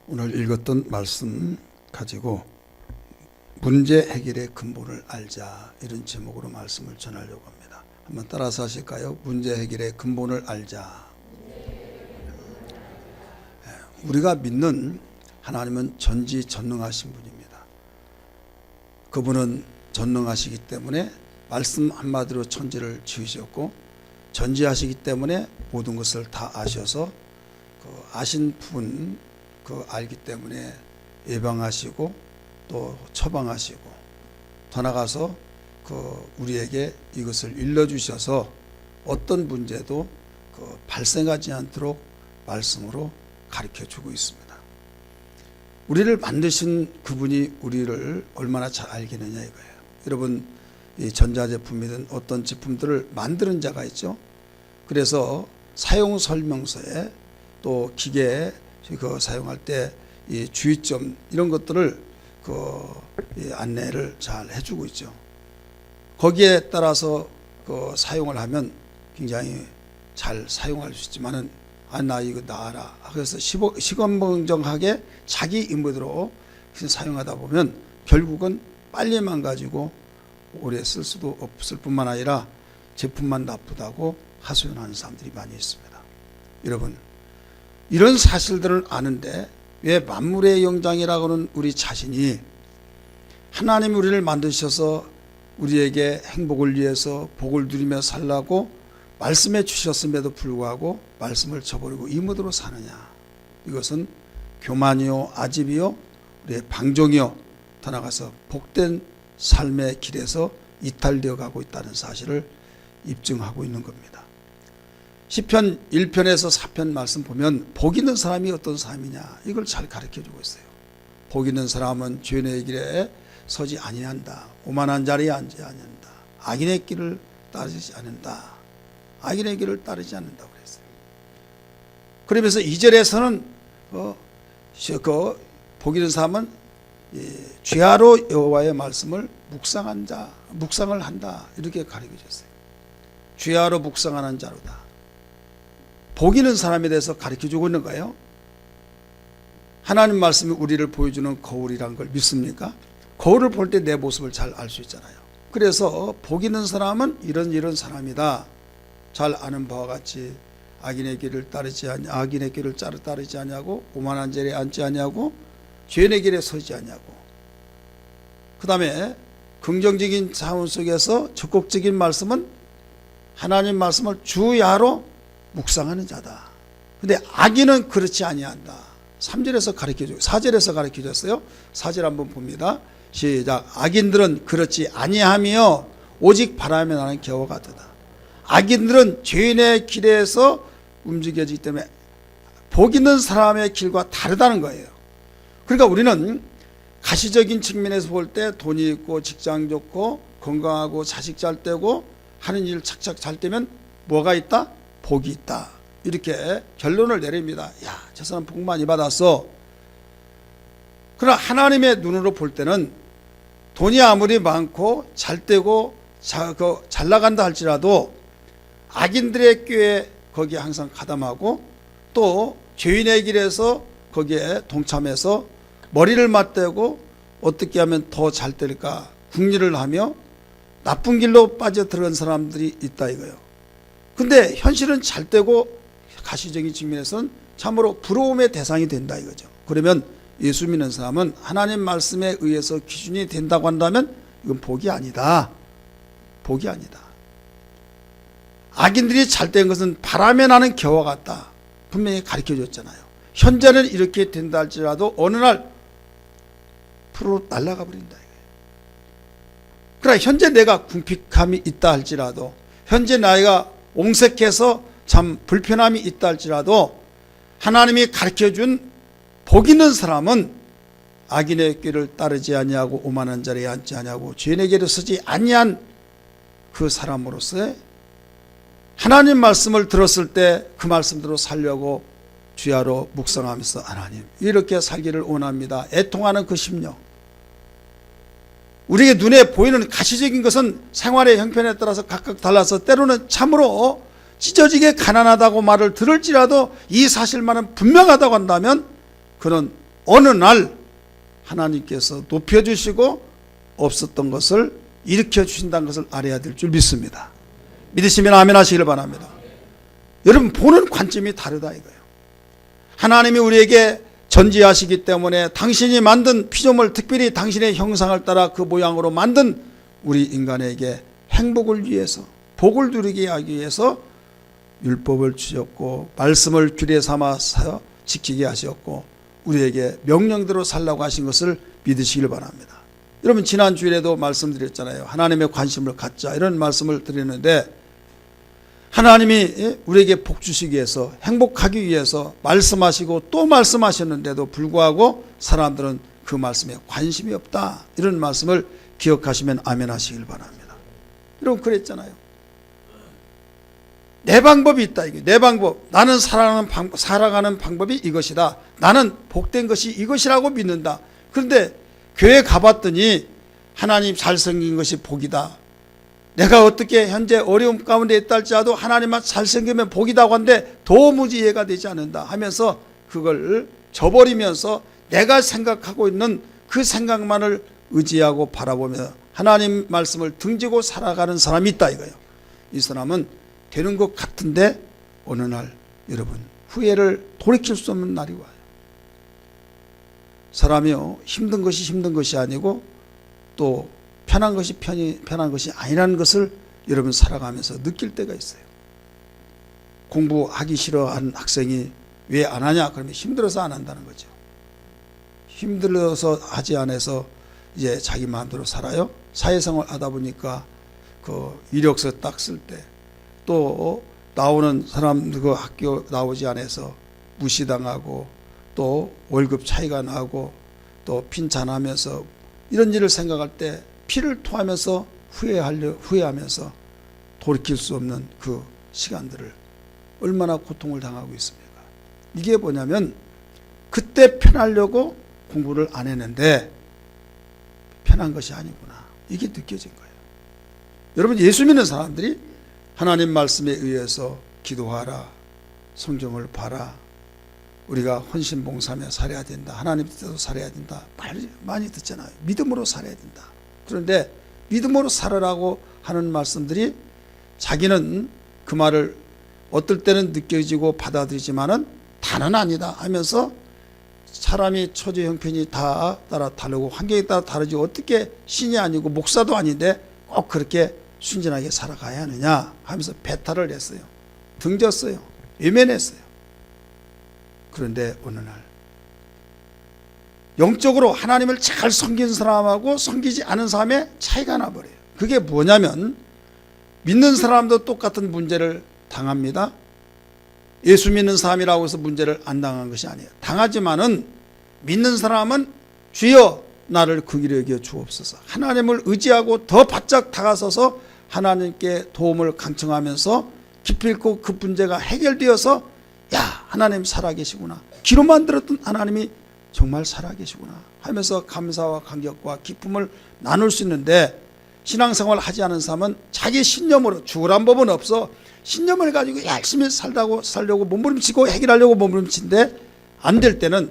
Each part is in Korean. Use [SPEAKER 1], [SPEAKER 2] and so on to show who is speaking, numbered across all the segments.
[SPEAKER 1] 오늘 읽었던 말씀 가지고 문제 해결의 근본을 알자, 이런 제목으로 말씀을 전하려고 합니다. 한번 따라서 하실까요? 문제 해결의 근본을 알자. 우리가 믿는 하나님은 전지전능하신 분입니다. 그분은 전능하시기 때문에 말씀 한마디로 천지를 지으셨고, 전지하시기 때문에 모든 것을 다 아셔서 아신 분 알기 때문에 예방하시고 또 처방하시고, 더 나가서 우리에게 이것을 일러주셔서 어떤 문제도 발생하지 않도록 말씀으로 가르쳐주고 있습니다. 우리를 만드신 그분이 우리를 얼마나 잘 알겠느냐 이거예요. 여러분, 이 전자제품이든 어떤 제품들을 만드는 자가 있죠. 그래서 사용 설명서에 또 기계에 사용할 때 이 주의점 이런 것들을 안내를 잘 해주고 있죠. 거기에 따라서 사용을 하면 굉장히 잘 사용할 수 있지만은 나 이거 놔라. 그래서 시건방정하게 자기 임무대로 사용하다 보면 결국은 빨리 망가지고 오래 쓸 수도 없을 뿐만 아니라 제품만 나쁘다고 하소연하는 사람들이 많이 있습니다. 여러분, 이런 사실들을 아는데 왜 만물의 영장이라고 하는 우리 자신이 하나님이 우리를 만드셔서 우리에게 행복을 위해서 복을 누리며 살라고 말씀해 주셨음에도 불구하고 말씀을 저버리고 이무대로 사느냐? 이것은 교만이요, 아집이요, 우리의 방종이요, 더 나가서 복된 삶의 길에서 이탈되어 가고 있다는 사실을 입증하고 있는 겁니다. 시편 1편에서 4편 말씀 보면 복 있는 사람이 어떤 사람이냐, 이걸 잘 가르쳐주고 있어요. 복 있는 사람은 죄인의 길에 서지 아니한다. 오만한 자리에 앉지 아니한다. 악인의 길을 따르지 않는다. 악인의 길을 따르지 않는다고 그랬어요. 그러면서 2절에서는 복 있는 사람은 죄하로 여호와의 말씀을 묵상을 한다, 이렇게 가르쳐줬어요. 죄하로 묵상하는 자로다. 복 있는 사람에 대해서 가르쳐주고 있는 거예요. 하나님 말씀이 우리를 보여주는 거울이란 걸 믿습니까? 거울을 볼 때 내 모습을 잘 알 수 있잖아요. 그래서 복 있는 사람은 이런 사람이다. 잘 아는 바와 같이 악인의 길을 따르지 아니하고, 오만한 자리에 앉지 아니하고, 죄인의 길에 서지 아니하고, 그 다음에 긍정적인 차원 속에서 적극적인 말씀은 하나님 말씀을 주야로 묵상하는 자다. 근데 악인은 그렇지 아니한다. 3절에서 가르쳐줘요. 4절에서 가르쳐줬어요. 4절 한번 봅니다. 시작. 악인들은 그렇지 아니하며 오직 바람에 나는 겨와 같도다. 악인들은 죄인의 길에서 움직여지기 때문에 복 있는 사람의 길과 다르다는 거예요. 그러니까 우리는 가시적인 측면에서 볼 때 돈이 있고 직장 좋고 건강하고 자식 잘 되고 하는 일 착착 잘 되면 뭐가 있다? 복이 있다. 이렇게 결론을 내립니다. 야, 저 사람 복 많이 받았어. 그러나 하나님의 눈으로 볼 때는 돈이 아무리 많고 잘 되고 잘 나간다 할지라도 악인들의 꾀에 거기에 항상 가담하고, 또 죄인의 길에서 거기에 동참해서 머리를 맞대고 어떻게 하면 더 잘 될까 궁리를 하며 나쁜 길로 빠져들어간 사람들이 있다 이거예요. 근데 현실은 잘 되고 가시적인 측면에서는 참으로 부러움의 대상이 된다 이거죠. 그러면 예수 믿는 사람은 하나님 말씀에 의해서 기준이 된다고 한다면 이건 복이 아니다. 복이 아니다. 악인들이 잘 된 것은 바람에 나는 겨와 같다. 분명히 가르쳐줬잖아요. 현재는 이렇게 된다 할지라도 어느 날 풀로 날아가 버린다. 그러나 현재 내가 궁핍함이 있다 할지라도, 현재 나이가 옹색해서 참 불편함이 있다 할지라도, 하나님이 가르쳐준 복 있는 사람은 악인의 길을 따르지 아니하고 오만한 자리에 앉지 아니하고 죄인의 길에 서지 아니한 그 사람으로서의 하나님 말씀을 들었을 때 그 말씀대로 살려고 주야로 묵상하면서 하나님 이렇게 살기를 원합니다. 애통하는 그 심령. 우리에게 눈에 보이는 가시적인 것은 생활의 형편에 따라서 각각 달라서 때로는 참으로 찢어지게 가난하다고 말을 들을지라도 이 사실만은 분명하다고 한다면 그는 어느 날 하나님께서 높여주시고 없었던 것을 일으켜 주신다는 것을 알아야 될 줄 믿습니다. 믿으시면 아멘 하시길 바랍니다. 여러분, 보는 관점이 다르다 이거예요. 하나님이 우리에게 전지하시기 때문에 당신이 만든 피조물, 특별히 당신의 형상을 따라 그 모양으로 만든 우리 인간에게 행복을 위해서, 복을 누리게 하기 위해서 율법을 주셨고 말씀을 규례 삼아서 지키게 하셨고 우리에게 명령대로 살라고 하신 것을 믿으시길 바랍니다. 여러분, 지난 주일에도 말씀드렸잖아요. 하나님의 관심을 갖자, 이런 말씀을 드렸는데, 하나님이 우리에게 복 주시기 위해서, 행복하기 위해서 말씀하시고 또 말씀하셨는데도 불구하고 사람들은 그 말씀에 관심이 없다, 이런 말씀을 기억하시면 아멘 하시길 바랍니다. 여러분, 그랬잖아요. 내 방법이 있다, 이게 내 방법, 나는 살아가는 방법이 이것이다, 나는 복된 것이 이것이라고 믿는다. 그런데 교회 가봤더니 하나님 잘생긴 것이 복이다, 내가 어떻게 현재 어려움 가운데 있다 할지라도 하나님만 잘생기면 복이다고 하는데 도무지 이해가 되지 않는다 하면서 그걸 저버리면서 내가 생각하고 있는 그 생각만을 의지하고 바라보며 하나님 말씀을 등지고 살아가는 사람이 있다 이거예요. 이 사람은 되는 것 같은데 어느 날 여러분, 후회를 돌이킬 수 없는 날이 와요. 사람이요, 힘든 것이 아니고 또 편한 것이 편한 것이 아니라는 것을 여러분 살아가면서 느낄 때가 있어요. 공부하기 싫어하는 학생이 왜 안 하냐? 그러면 힘들어서 안 한다는 거죠. 힘들어서 하지 않아서 이제 자기 마음대로 살아요. 사회생활 하다 보니까 그 이력서 딱 쓸 때 또 나오는 사람 그 학교 나오지 않아서 무시당하고 또 월급 차이가 나고 또 빈잔하면서 이런 일을 생각할 때 피를 토하면서 후회하면서 돌이킬 수 없는 그 시간들을 얼마나 고통을 당하고 있습니까? 이게 뭐냐면 그때 편하려고 공부를 안 했는데 편한 것이 아니구나, 이게 느껴진 거예요. 여러분, 예수 믿는 사람들이 하나님 말씀에 의해서 기도하라, 성경을 봐라, 우리가 헌신봉사하며 살아야 된다, 하나님 뜻대로 살아야 된다 많이 듣잖아요. 믿음으로 살아야 된다. 그런데 믿음으로 살아라고 하는 말씀들이 자기는 그 말을 어떨 때는 느껴지고 받아들이지만은 다는 아니다 하면서 사람이 처지 형편이 다 따라 다르고 환경에 따라 다르지 어떻게 신이 아니고 목사도 아닌데 꼭 그렇게 순진하게 살아가야 하느냐 하면서 배탈을 냈어요. 등졌어요. 외면했어요. 그런데 어느 날 영적으로 하나님을 잘 섬긴 사람하고 섬기지 않은 사람의 차이가 나버려요. 그게 뭐냐면 믿는 사람도 똑같은 문제를 당합니다. 예수 믿는 사람이라고 해서 문제를 안 당한 것이 아니에요. 당하지만은 믿는 사람은 주여 나를 그 길에 여겨 주옵소서, 하나님을 의지하고 더 바짝 다가서서 하나님께 도움을 간청하면서 깊이 있고 그 문제가 해결되어서 야, 하나님 살아계시구나, 귀로만 들었던 하나님이 정말 살아계시구나 하면서 감사와 감격과 기쁨을 나눌 수 있는데, 신앙생활을 하지 않은 사람은 자기 신념으로 죽으란 법은 없어 신념을 가지고 열심히 살려고 몸부림치고 해결하려고 몸부림치는데 안 될 때는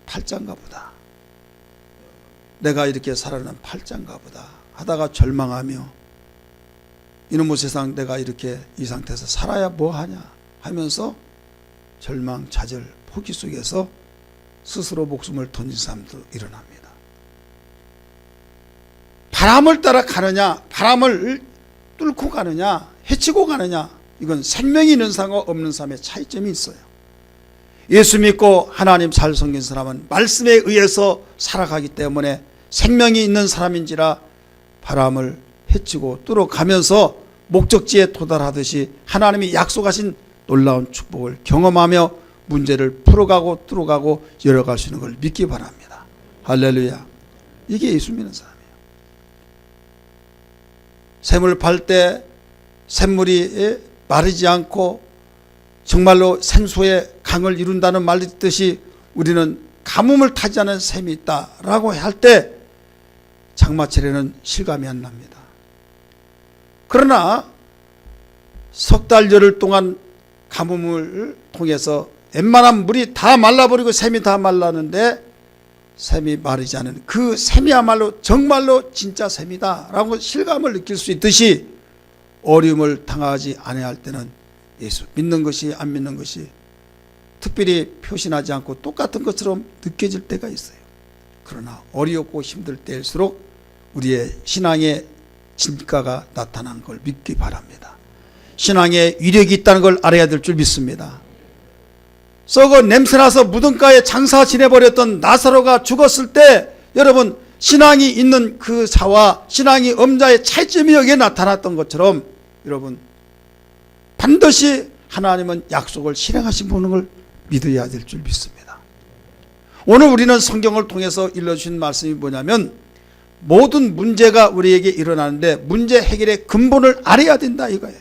[SPEAKER 1] 팔짱가 보다, 내가 이렇게 살아는 팔짱가 보다 하다가 절망하며 이놈의 세상 내가 이렇게 이 상태에서 살아야 뭐하냐 하면서 절망, 좌절, 포기 속에서 스스로 목숨을 던진 사람도 일어납니다. 바람을 따라 가느냐, 바람을 뚫고 가느냐, 헤치고 가느냐, 이건 생명이 있는 사람과 없는 사람의 차이점이 있어요. 예수 믿고 하나님 잘 섬긴 사람은 말씀에 의해서 살아가기 때문에 생명이 있는 사람인지라 바람을 헤치고 뚫어가면서 목적지에 도달하듯이 하나님이 약속하신 놀라운 축복을 경험하며 문제를 풀어가고 뚫어가고 열어갈 수 있는 걸 믿기 바랍니다. 할렐루야. 이게 예수 믿는 사람이에요. 샘을 팔 때 샘물이 마르지 않고 정말로 생수의 강을 이룬다는 말이 있듯이 우리는 가뭄을 타지 않은 샘이 있다라고 할 때 장마철에는 실감이 안 납니다. 그러나 석 달 열흘 동안 가뭄을 통해서 웬만한 물이 다 말라버리고 샘이 다 말랐는데 샘이 마르지 않은 그 샘이야말로 정말로 진짜 샘이다 라고 실감을 느낄 수 있듯이 어려움을 당하지 아니할 때는 예수 믿는 것이 안 믿는 것이 특별히 표시나지 않고 똑같은 것처럼 느껴질 때가 있어요. 그러나 어렵고 힘들 때일수록 우리의 신앙의 진가가 나타난 걸 믿기 바랍니다. 신앙에 위력이 있다는 걸 알아야 될 줄 믿습니다. 썩어 냄새나서 무덤가에 장사 지내버렸던 나사로가 죽었을 때 여러분 신앙이 있는 그 자와 신앙이 없는 자의 차이점이 여기에 나타났던 것처럼 여러분 반드시 하나님은 약속을 실행하신 분을 믿어야 될 줄 믿습니다. 오늘 우리는 성경을 통해서 일러주신 말씀이 뭐냐면 모든 문제가 우리에게 일어나는데 문제 해결의 근본을 알아야 된다 이거예요.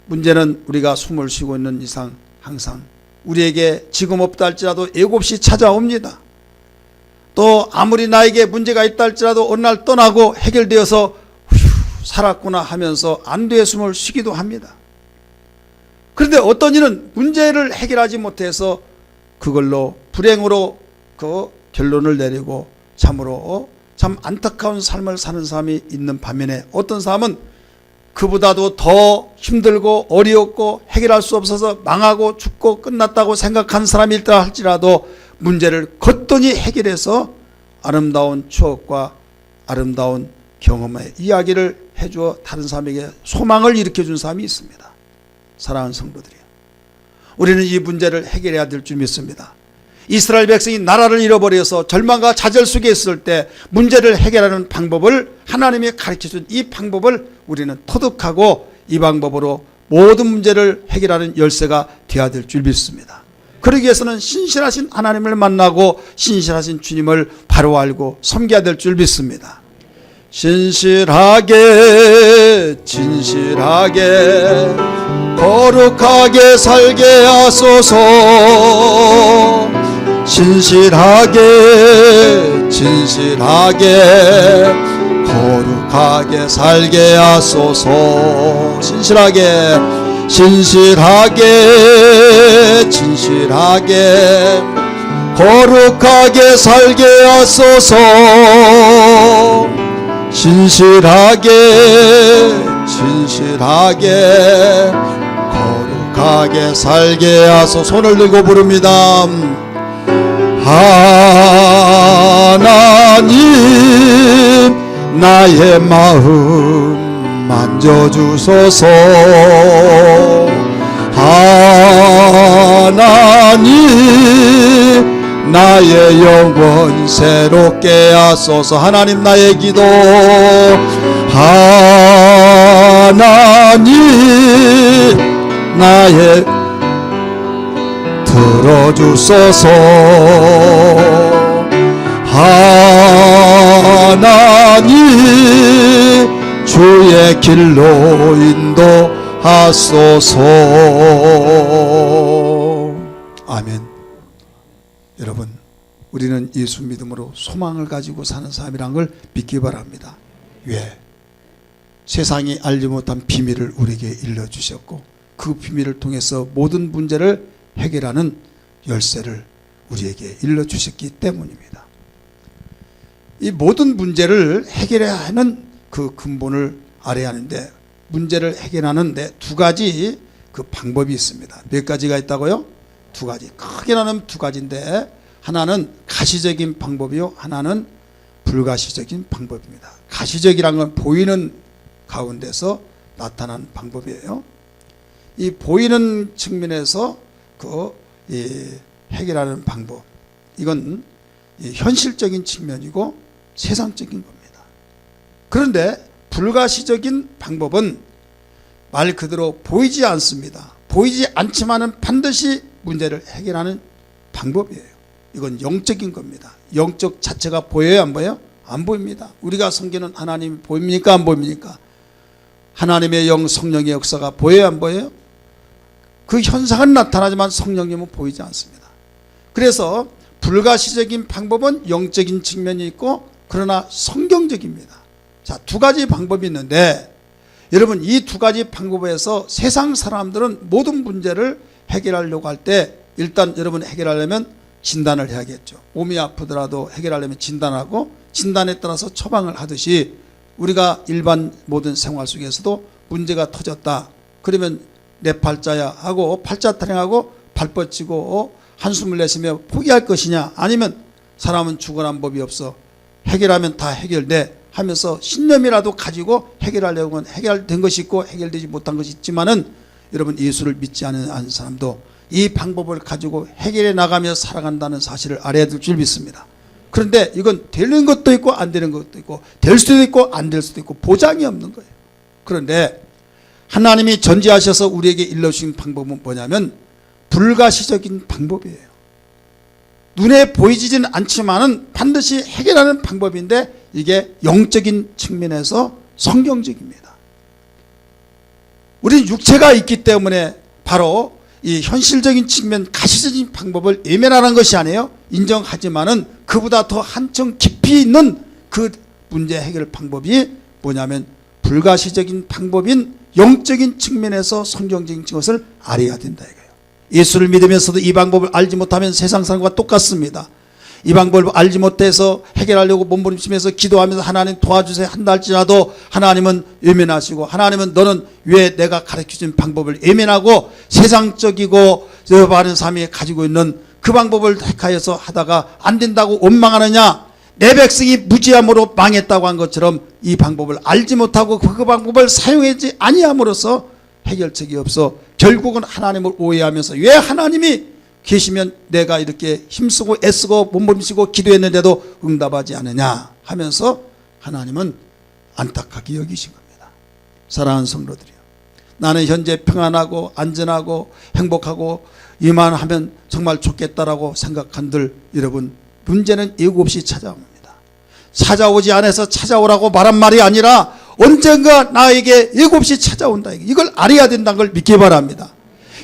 [SPEAKER 1] 문제는 우리가 숨을 쉬고 있는 이상 항상 우리에게 지금 없다 할지라도 애곱이 찾아옵니다. 또 아무리 나에게 문제가 있다 할지라도 어느 날 떠나고 해결되어서 살았구나 하면서 안도의 숨을 쉬기도 합니다. 그런데 어떤 이는 문제를 해결하지 못해서 그걸로 불행으로 그 결론을 내리고 참으로 참 안타까운 삶을 사는 사람이 있는 반면에 어떤 사람은 그보다도 더 힘들고 어려웠고 해결할 수 없어서 망하고 죽고 끝났다고 생각한 사람이 있다 할지라도 문제를 거뜬히 해결해서 아름다운 추억과 아름다운 경험의 이야기를 해주어 다른 사람에게 소망을 일으켜준 사람이 있습니다. 사랑하는 성도들이요, 우리는 이 문제를 해결해야 될 줄 믿습니다. 이스라엘 백성이 나라를 잃어버려서 절망과 좌절 속에 있을 때 문제를 해결하는 방법을 하나님이 가르쳐준 이 방법을 우리는 터득하고 이 방법으로 모든 문제를 해결하는 열쇠가 되어야 될 줄 믿습니다. 그러기 위해서는 신실하신 하나님을 만나고 신실하신 주님을 바로 알고 섬겨야 될 줄 믿습니다. 신실하게 진실하게 거룩하게 살게 하소서. 신실하게 진실하게 거룩하게 살게 하소서. 신실하게 진실하게 거룩하게 살게 하소서. 진실하게 거룩하게 살게 하소서. 손을 들고 부릅니다. 하나님 나의 마음 만져주소서. 하나님 나의 영혼 새롭게 하소서. 하나님 나의 기도 하나님 나의 들어주소서. 하나님 주의 길로 인도하소서. 아멘. 여러분, 우리는 예수 믿음으로 소망을 가지고 사는 사람이란 걸 믿기 바랍니다. 왜? 세상이 알지 못한 비밀을 우리에게 일러주셨고 그 비밀을 통해서 모든 문제를 해결하는 열쇠를 우리에게 일러주셨기 때문입니다. 이 모든 문제를 해결해야 하는 그 근본을 알아야 하는데 문제를 해결하는데 두 가지 그 방법이 있습니다. 몇 가지가 있다고요? 두 가지. 크게 나누면 두 가지인데 하나는 가시적인 방법이요, 하나는 불가시적인 방법입니다. 가시적이란 건 보이는 가운데서 나타난 방법이에요. 이 보이는 측면에서 해결하는 방법, 이건 현실적인 측면이고 세상적인 겁니다. 그런데 불가시적인 방법은 말 그대로 보이지 않습니다. 보이지 않지만은 반드시 문제를 해결하는 방법이에요. 이건 영적인 겁니다. 영적 자체가 보여요, 안 보여요? 안 보입니다. 우리가 섬기는 하나님이 보입니까, 안 보입니까? 하나님의 영 성령의 역사가 보여요, 안 보여요? 그 현상은 나타나지만 성령님은 보이지 않습니다. 그래서 불가시적인 방법은 영적인 측면이 있고 그러나 성경적입니다. 자, 두 가지 방법이 있는데 여러분, 이 두 가지 방법에서 세상 사람들은 모든 문제를 해결하려고 할 때 일단 여러분 해결하려면 진단을 해야겠죠. 몸이 아프더라도 해결하려면 진단하고 진단에 따라서 처방을 하듯이 우리가 일반 모든 생활 속에서도 문제가 터졌다. 그러면 내 팔자야 하고 팔자 타령하고 발 뻗치고 한숨을 내쉬며 포기할 것이냐, 아니면 사람은 죽어난 법이 없어 해결하면 다 해결돼 하면서 신념이라도 가지고 해결하려고 하면 해결된 것이 있고 해결되지 못한 것이 있지만은 여러분 예수를 믿지 않은 사람도 이 방법을 가지고 해결해 나가며 살아간다는 사실을 알아야 될 줄 믿습니다. 그런데 이건 되는 것도 있고 안 되는 것도 있고 될 수도 있고 안 될 수도 있고 보장이 없는 거예요. 그런데 하나님이 전지하셔서 우리에게 일러주신 방법은 뭐냐면 불가시적인 방법이에요. 눈에 보이지는 않지만은 반드시 해결하는 방법인데 이게 영적인 측면에서 성경적입니다. 우리는 육체가 있기 때문에 바로 이 현실적인 측면 가시적인 방법을 외면하는 것이 아니에요. 인정하지만은 그보다 더 한층 깊이 있는 그 문제 해결 방법이 뭐냐면 불가시적인 방법인 영적인 측면에서 성경적인 것을 알아야 된다 이거예요. 예수를 믿으면서도 이 방법을 알지 못하면 세상 사람과 똑같습니다. 이 방법을 알지 못해서 해결하려고 몸부림치면서 기도하면서 하나님 도와주세요 한다 할지라도 하나님은 외면하시고, 하나님은 너는 왜 내가 가르쳐준 방법을 외면하고 세상적이고 바른 삶이 가지고 있는 그 방법을 택하여서 하다가 안 된다고 원망하느냐. 내 백성이 무지함으로 망했다고 한 것처럼 이 방법을 알지 못하고 그 방법을 사용하지 아니함으로써 해결책이 없어 결국은 하나님을 오해하면서 왜 하나님이 계시면 내가 이렇게 힘쓰고 애쓰고 몸부림치고 기도했는데도 응답하지 않느냐 하면서 하나님은 안타깝게 여기신 겁니다. 사랑하는 성도들이요, 나는 현재 평안하고 안전하고 행복하고 이만 하면 정말 좋겠다라고 생각한들 여러분, 문제는 예고 없이 찾아옵니다. 찾아오지 않아서 찾아오라고 말한 말이 아니라 언젠가 나에게 예고 없이 찾아온다. 이걸 알아야 된다는 걸 믿기 바랍니다.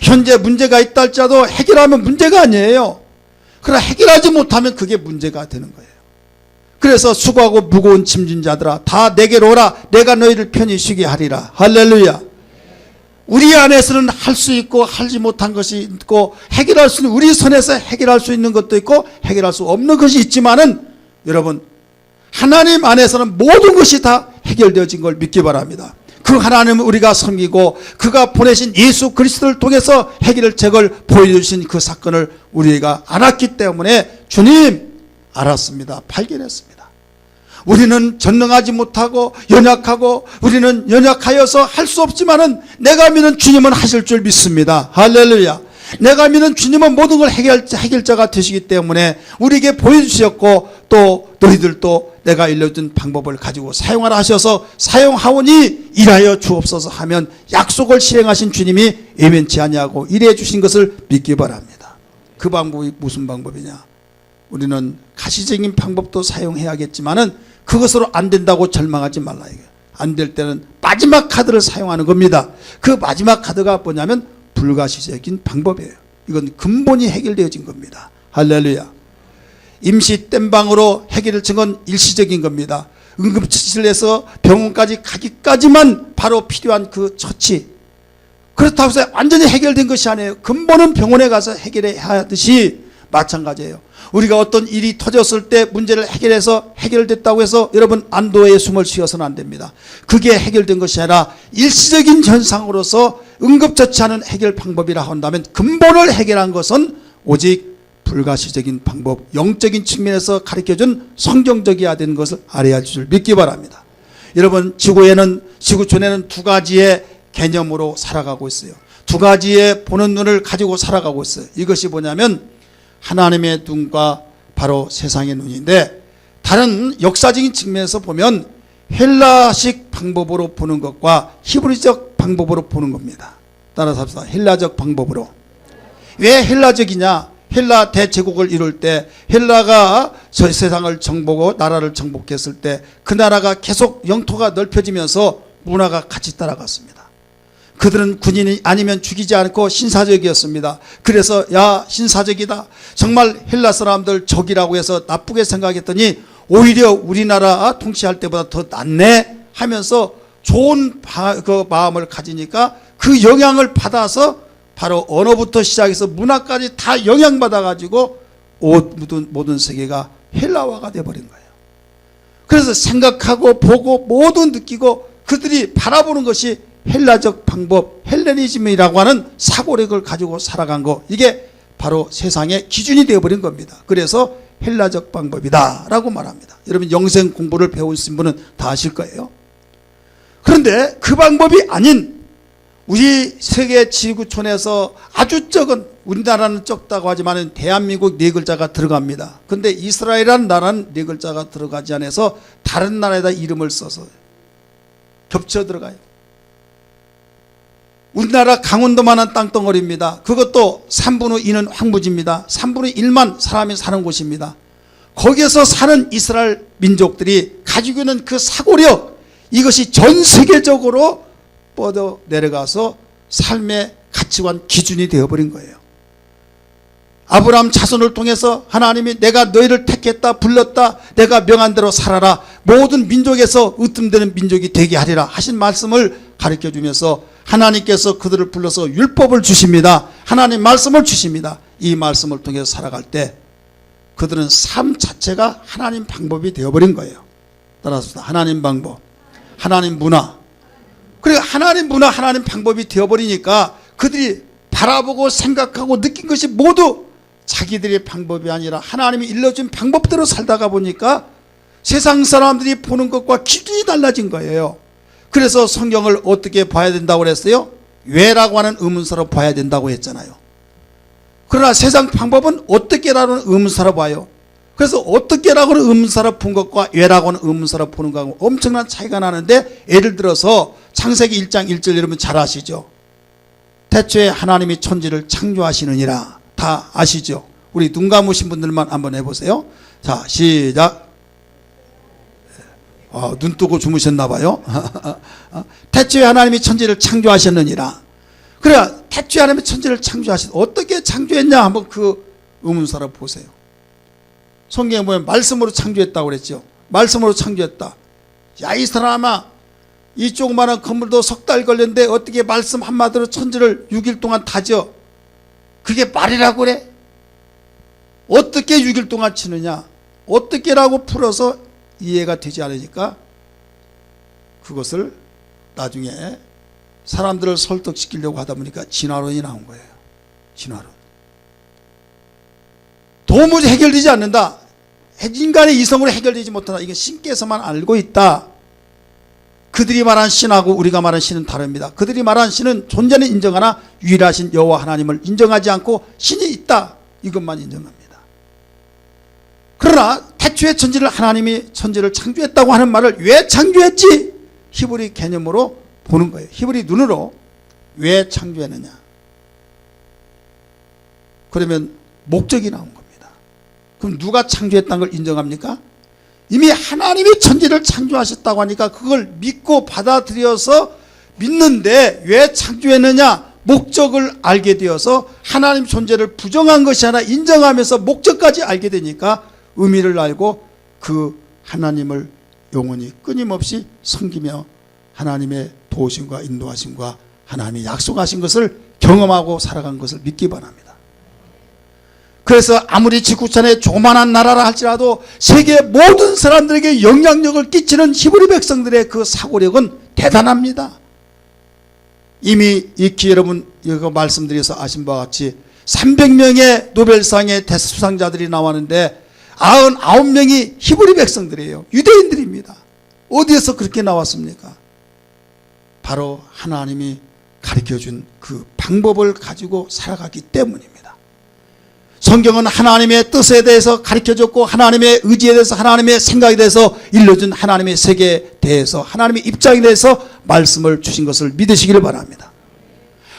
[SPEAKER 1] 현재 문제가 있다 할지라도 해결하면 문제가 아니에요. 그러나 해결하지 못하면 그게 문제가 되는 거예요. 그래서 수고하고 무거운 짐진 자들아 다 내게로 오라. 내가 너희를 편히 쉬게 하리라. 할렐루야. 우리 안에서는 할 수 있고 하지 못한 것이 있고 해결할 수 있는, 우리 손에서 해결할 수 있는 것도 있고 해결할 수 없는 것이 있지만은 여러분, 하나님 안에서는 모든 것이 다 해결되어진 걸 믿기 바랍니다. 그 하나님을 우리가 섬기고 그가 보내신 예수 그리스도를 통해서 해결책을 보여주신 그 사건을 우리가 알았기 때문에 주님 알았습니다. 발견했습니다. 우리는 전능하지 못하고 연약하고 우리는 연약하여서 할 수 없지만은 내가 믿는 주님은 하실 줄 믿습니다. 할렐루야. 내가 믿는 주님은 모든 걸 해결자가 되시기 때문에 우리에게 보여주셨고 또 너희들도 내가 일러준 방법을 가지고 사용하라 하셔서 사용하오니 일하여 주옵소서 하면 약속을 실행하신 주님이 예면치 아니하고 일해 주신 것을 믿기 바랍니다. 그 방법이 무슨 방법이냐? 우리는 가시적인 방법도 사용해야겠지만은 그것으로 안 된다고 절망하지 말라. 안 될 때는 마지막 카드를 사용하는 겁니다. 그 마지막 카드가 뭐냐면 불가시적인 방법이에요. 이건 근본이 해결되어진 겁니다. 할렐루야. 임시 땜방으로 해결을 친 건 일시적인 겁니다. 응급처치를 해서 병원까지 가기까지만 바로 필요한 그 처치. 그렇다고 해서 완전히 해결된 것이 아니에요. 근본은 병원에 가서 해결해야 하듯이 마찬가지예요. 우리가 어떤 일이 터졌을 때 문제를 해결해서 해결됐다고 해서 여러분 안도의 숨을 쉬어서는 안 됩니다. 그게 해결된 것이 아니라 일시적인 현상으로서 응급처치하는 해결 방법이라 한다면 근본을 해결한 것은 오직 불가시적인 방법, 영적인 측면에서 가르쳐준 성경적이어야 되는 것을 알아야 할 줄 믿기 바랍니다. 여러분, 지구촌에는 두 가지의 개념으로 살아가고 있어요. 두 가지의 보는 눈을 가지고 살아가고 있어요. 이것이 뭐냐면 하나님의 눈과 바로 세상의 눈인데, 다른 역사적인 측면에서 보면 헬라식 방법으로 보는 것과 히브리적 방법으로 보는 겁니다. 따라서 합시다. 헬라적 방법으로. 왜 헬라적이냐? 헬라 대제국을 이룰 때 헬라가 저 세상을 정복하고 나라를 정복했을 때 그 나라가 계속 영토가 넓혀지면서 문화가 같이 따라갔습니다. 그들은 군인이 아니면 죽이지 않고 신사적이었습니다. 그래서 야, 신사적이다, 정말 헬라 사람들 적이라고 해서 나쁘게 생각했더니 오히려 우리나라 통치할 때보다 더 낫네 하면서 좋은 그 마음을 가지니까 그 영향을 받아서 바로 언어부터 시작해서 문화까지 다 영향받아 가지고 모든 세계가 헬라화가 되어버린 거예요. 그래서 생각하고 보고 모두 느끼고 그들이 바라보는 것이 헬라적 방법, 헬레니즘이라고 하는 사고력을 가지고 살아간 거, 이게 바로 세상의 기준이 되어버린 겁니다. 그래서 헬라적 방법이다 라고 말합니다. 여러분 영생 공부를 배우신 분은 다 아실 거예요. 그런데 그 방법이 아닌 우리 세계 지구촌에서 아주 적은, 우리나라는 적다고 하지만 대한민국 네 글자가 들어갑니다. 근데 이스라엘이라는 나라는 네 글자가 들어가지 않아서 다른 나라에다 이름을 써서 겹쳐 들어가요. 우리나라 강원도만한 땅덩어리입니다. 그것도 3분의 2는 황무지입니다. 3분의 1만 사람이 사는 곳입니다. 거기에서 사는 이스라엘 민족들이 가지고 있는 그 사고력, 이것이 전 세계적으로 뻗어 내려가서 삶의 가치관 기준이 되어버린 거예요. 아브라함 자손을 통해서 하나님이 내가 너희를 택했다, 불렀다, 내가 명한 대로 살아라, 모든 민족에서 으뜸되는 민족이 되게 하리라 하신 말씀을 가르쳐주면서 하나님께서 그들을 불러서 율법을 주십니다. 하나님 말씀을 주십니다. 이 말씀을 통해서 살아갈 때 그들은 삶 자체가 하나님 방법이 되어버린 거예요. 따라서 하나님 방법, 하나님 문화, 그리고 하나님 문화, 하나님 방법이 되어버리니까 그들이 바라보고 생각하고 느낀 것이 모두 자기들의 방법이 아니라 하나님이 일러준 방법대로 살다가 보니까 세상 사람들이 보는 것과 기준이 달라진 거예요. 그래서 성경을 어떻게 봐야 된다고 그랬어요? 왜라고 하는 의문사로 봐야 된다고 했잖아요. 그러나 세상 방법은 어떻게라는 의문사로 봐요. 그래서 어떻게라고 하는 의문사로 본 것과 왜라고 하는 의문사로 보는 것하고 엄청난 차이가 나는데, 예를 들어서 창세기 1장 1절 여러분 잘 아시죠? 태초에 하나님이 천지를 창조하시느니라. 다 아시죠? 우리 눈 감으신 분들만 한번 해보세요. 자, 시작. 눈 뜨고 주무셨나 봐요. 태초에 하나님이 천지를 창조하셨느니라. 그래, 태초에 하나님이 천지를 어떻게 창조했냐 한번 그 의문사로 보세요. 성경에 보면 말씀으로 창조했다고 그랬죠. 말씀으로 창조했다. 야, 이 사람아, 이 조그마한 건물도 석 달 걸렸는데 어떻게 말씀 한마디로 천지를 6일 동안 다져? 그게 말이라고 그래? 어떻게 6일 동안 치느냐? 어떻게라고 풀어서 이해가 되지 않으니까 그것을 나중에 사람들을 설득시키려고 하다 보니까 진화론이 나온 거예요. 진화론. 도무지 해결되지 않는다. 인간의 이성으로 해결되지 못한다. 이게 신께서만 알고 있다. 그들이 말한 신하고 우리가 말한 신은 다릅니다. 그들이 말한 신은 존재는 인정하나 유일하신 여호와 하나님을 인정하지 않고 신이 있다, 이것만 인정합니다. 그러나 태초에 하나님이 천지를 창조했다고 하는 말을 왜 창조했지? 히브리 개념으로 보는 거예요. 히브리 눈으로 왜 창조했느냐? 그러면 목적이 나온 겁니다. 그럼 누가 창조했다는 걸 인정합니까? 이미 하나님이 천지를 창조하셨다고 하니까 그걸 믿고 받아들여서 믿는데, 왜 창조했느냐? 목적을 알게 되어서 하나님 존재를 부정한 것이 아니라 인정하면서 목적까지 알게 되니까 의미를 알고 그 하나님을 영원히 끊임없이 섬기며 하나님의 도우심과 인도하심과 하나님이 약속하신 것을 경험하고 살아간 것을 믿기 바랍니다. 그래서 아무리 지구촌의 조만한 나라라 할지라도 세계 모든 사람들에게 영향력을 끼치는 히브리 백성들의 그 사고력은 대단합니다. 이미 익히 여러분 이거 말씀드려서 아신 바와 같이 300명의 노벨상의 수상자들이 나왔는데 99명이 히브리 백성들이에요. 유대인들입니다. 어디에서 그렇게 나왔습니까? 바로 하나님이 가르쳐준 그 방법을 가지고 살아가기 때문입니다. 성경은 하나님의 뜻에 대해서 가르쳐줬고 하나님의 의지에 대해서, 하나님의 생각에 대해서 일러준 하나님의 세계에 대해서, 하나님의 입장에 대해서 말씀을 주신 것을 믿으시기를 바랍니다.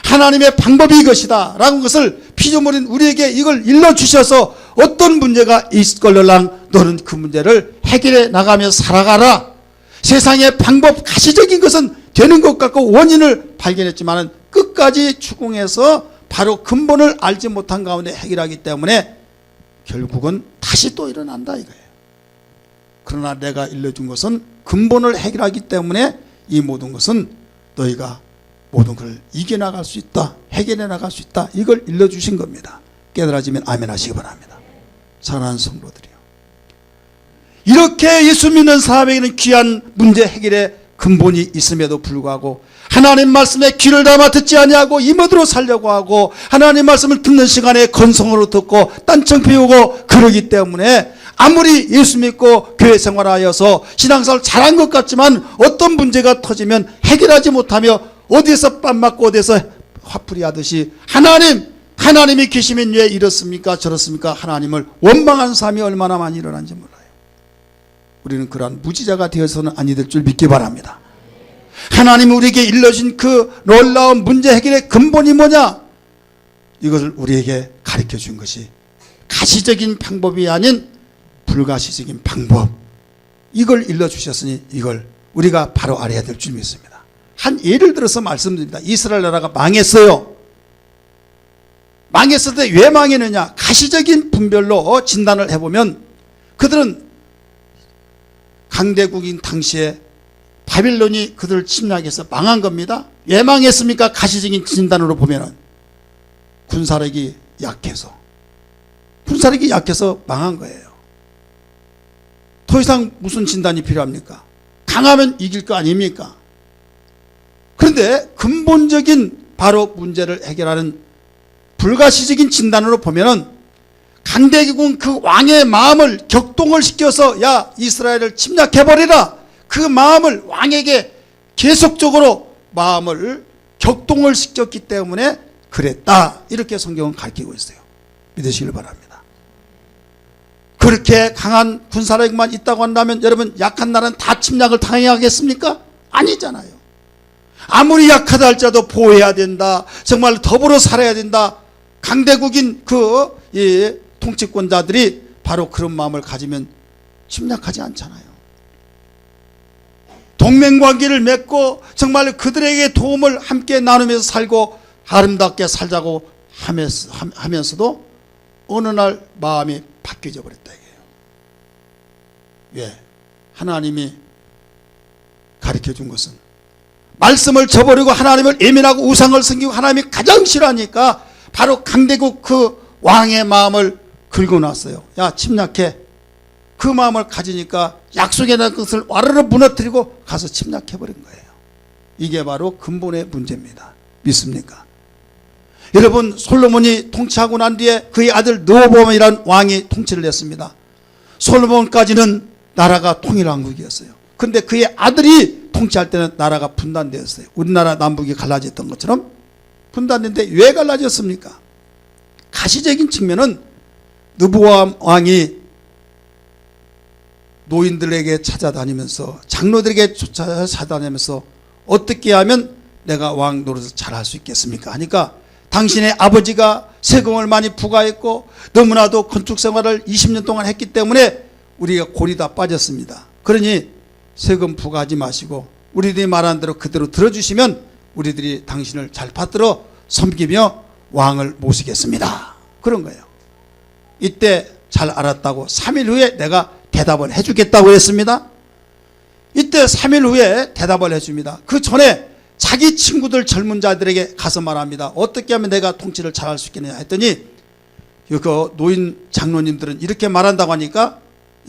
[SPEAKER 1] 하나님의 방법이 이것이다 라는 것을 피조물인 우리에게 이걸 일러주셔서 어떤 문제가 있걸랑 너는 그 문제를 해결해 나가며 살아가라. 세상의 방법, 가시적인 것은 되는 것 같고 원인을 발견했지만 끝까지 추궁해서 바로 근본을 알지 못한 가운데 해결하기 때문에 결국은 다시 또 일어난다 이거예요. 그러나 내가 일러준 것은 근본을 해결하기 때문에 이 모든 것은 너희가 모든 걸 이겨나갈 수 있다, 해결해 나갈 수 있다, 이걸 일러주신 겁니다. 깨달아지면 아멘 하시기 바랍니다. 사랑하는 성도들이요, 이렇게 예수 믿는 사람에게는 귀한 문제 해결의 근본이 있음에도 불구하고 하나님 말씀에 귀를 담아 듣지 아니하고 이모드로 살려고 하고 하나님 말씀을 듣는 시간에 건성으로 듣고 딴청 피우고 그러기 때문에 아무리 예수 믿고 교회 생활하여서 신앙생활 잘한 것 같지만 어떤 문제가 터지면 해결하지 못하며 어디에서 뺨 맞고 어디에서 화풀이 하듯이 하나님이 계시면 왜 이렇습니까 저렇습니까 하나님을 원망하는 삶이 얼마나 많이 일어난지 몰라요. 우리는 그러한 무지자가 되어서는 아니 될 줄 믿기 바랍니다. 하나님이 우리에게 일러준 그 놀라운 문제 해결의 근본이 뭐냐, 이것을 우리에게 가르쳐 준 것이 가시적인 방법이 아닌 불가시적인 방법, 이걸 일러주셨으니 이걸 우리가 바로 알아야 될 줄 믿습니다. 한 예를 들어서 말씀드립니다. 이스라엘 나라가 망했어요. 망했을 때 왜 망했느냐, 가시적인 분별로 진단을 해보면 그들은 강대국인 당시에 바빌론이 그들을 침략해서 망한 겁니다. 왜 망했습니까? 가시적인 진단으로 보면은 군사력이 약해서 망한 거예요. 더 이상 무슨 진단이 필요합니까? 강하면 이길 거 아닙니까? 그런데 근본적인 바로 문제를 해결하는 불가시적인 진단으로 보면은 강대국은 그 왕의 마음을 격동을 시켜서 야 이스라엘을 침략해버리라, 그 마음을 왕에게 계속적으로 마음을 격동을 시켰기 때문에 그랬다, 이렇게 성경은 가르치고 있어요. 믿으시길 바랍니다. 그렇게 강한 군사력만 있다고 한다면 여러분 약한 나라는 다 침략을 당해야겠습니까? 아니잖아요. 아무리 약하다 할지라도 보호해야 된다, 정말 더불어 살아야 된다, 강대국인 이 통치권자들이 바로 그런 마음을 가지면 침략하지 않잖아요. 동맹관계를 맺고 정말 그들에게 도움을 함께 나누면서 살고 아름답게 살자고 하면서도 어느 날 마음이 바뀌어져 버렸다 이게요. 왜? 하나님이 가르쳐 준 것은 말씀을 저버리고 하나님을 예민하고 우상을 섬기고 하나님이 가장 싫어하니까 바로 강대국 그 왕의 마음을 긁어놨어요. 야 침략해. 그 마음을 가지니까 약속에 대한 것을 와르르 무너뜨리고 가서 침략해버린 거예요. 이게 바로 근본의 문제입니다. 믿습니까? 여러분, 솔로몬이 통치하고 난 뒤에 그의 아들 르호보암이라는 왕이 통치를 했습니다. 솔로몬까지는 나라가 통일왕국이었어요. 그런데 그의 아들이 통치할 때는 나라가 분단되었어요. 우리나라 남북이 갈라졌던 것처럼 분단된데 왜 갈라졌습니까? 가시적인 측면은 르호보암 왕이 노인들에게 찾아다니면서 장로들에게 찾아다니면서 어떻게 하면 내가 왕 노릇을 잘할 수 있겠습니까 하니까 당신의 아버지가 세금을 많이 부과했고 너무나도 건축 생활을 20년 동안 했기 때문에 우리가 골이 다 빠졌습니다. 그러니 세금 부과하지 마시고 우리들이 말한 대로 그대로 들어주시면 우리들이 당신을 잘 받들어 섬기며 왕을 모시겠습니다. 그런 거예요. 이때 잘 알았다고 3일 후에 내가 대답을 해주겠다고 했습니다. 이때 3일 후에 대답을 해줍니다. 그 전에 자기 친구들 젊은 자들에게 가서 말합니다. 어떻게 하면 내가 통치를 잘할 수 있겠느냐 했더니 그 노인 장로님들은 이렇게 말한다고 하니까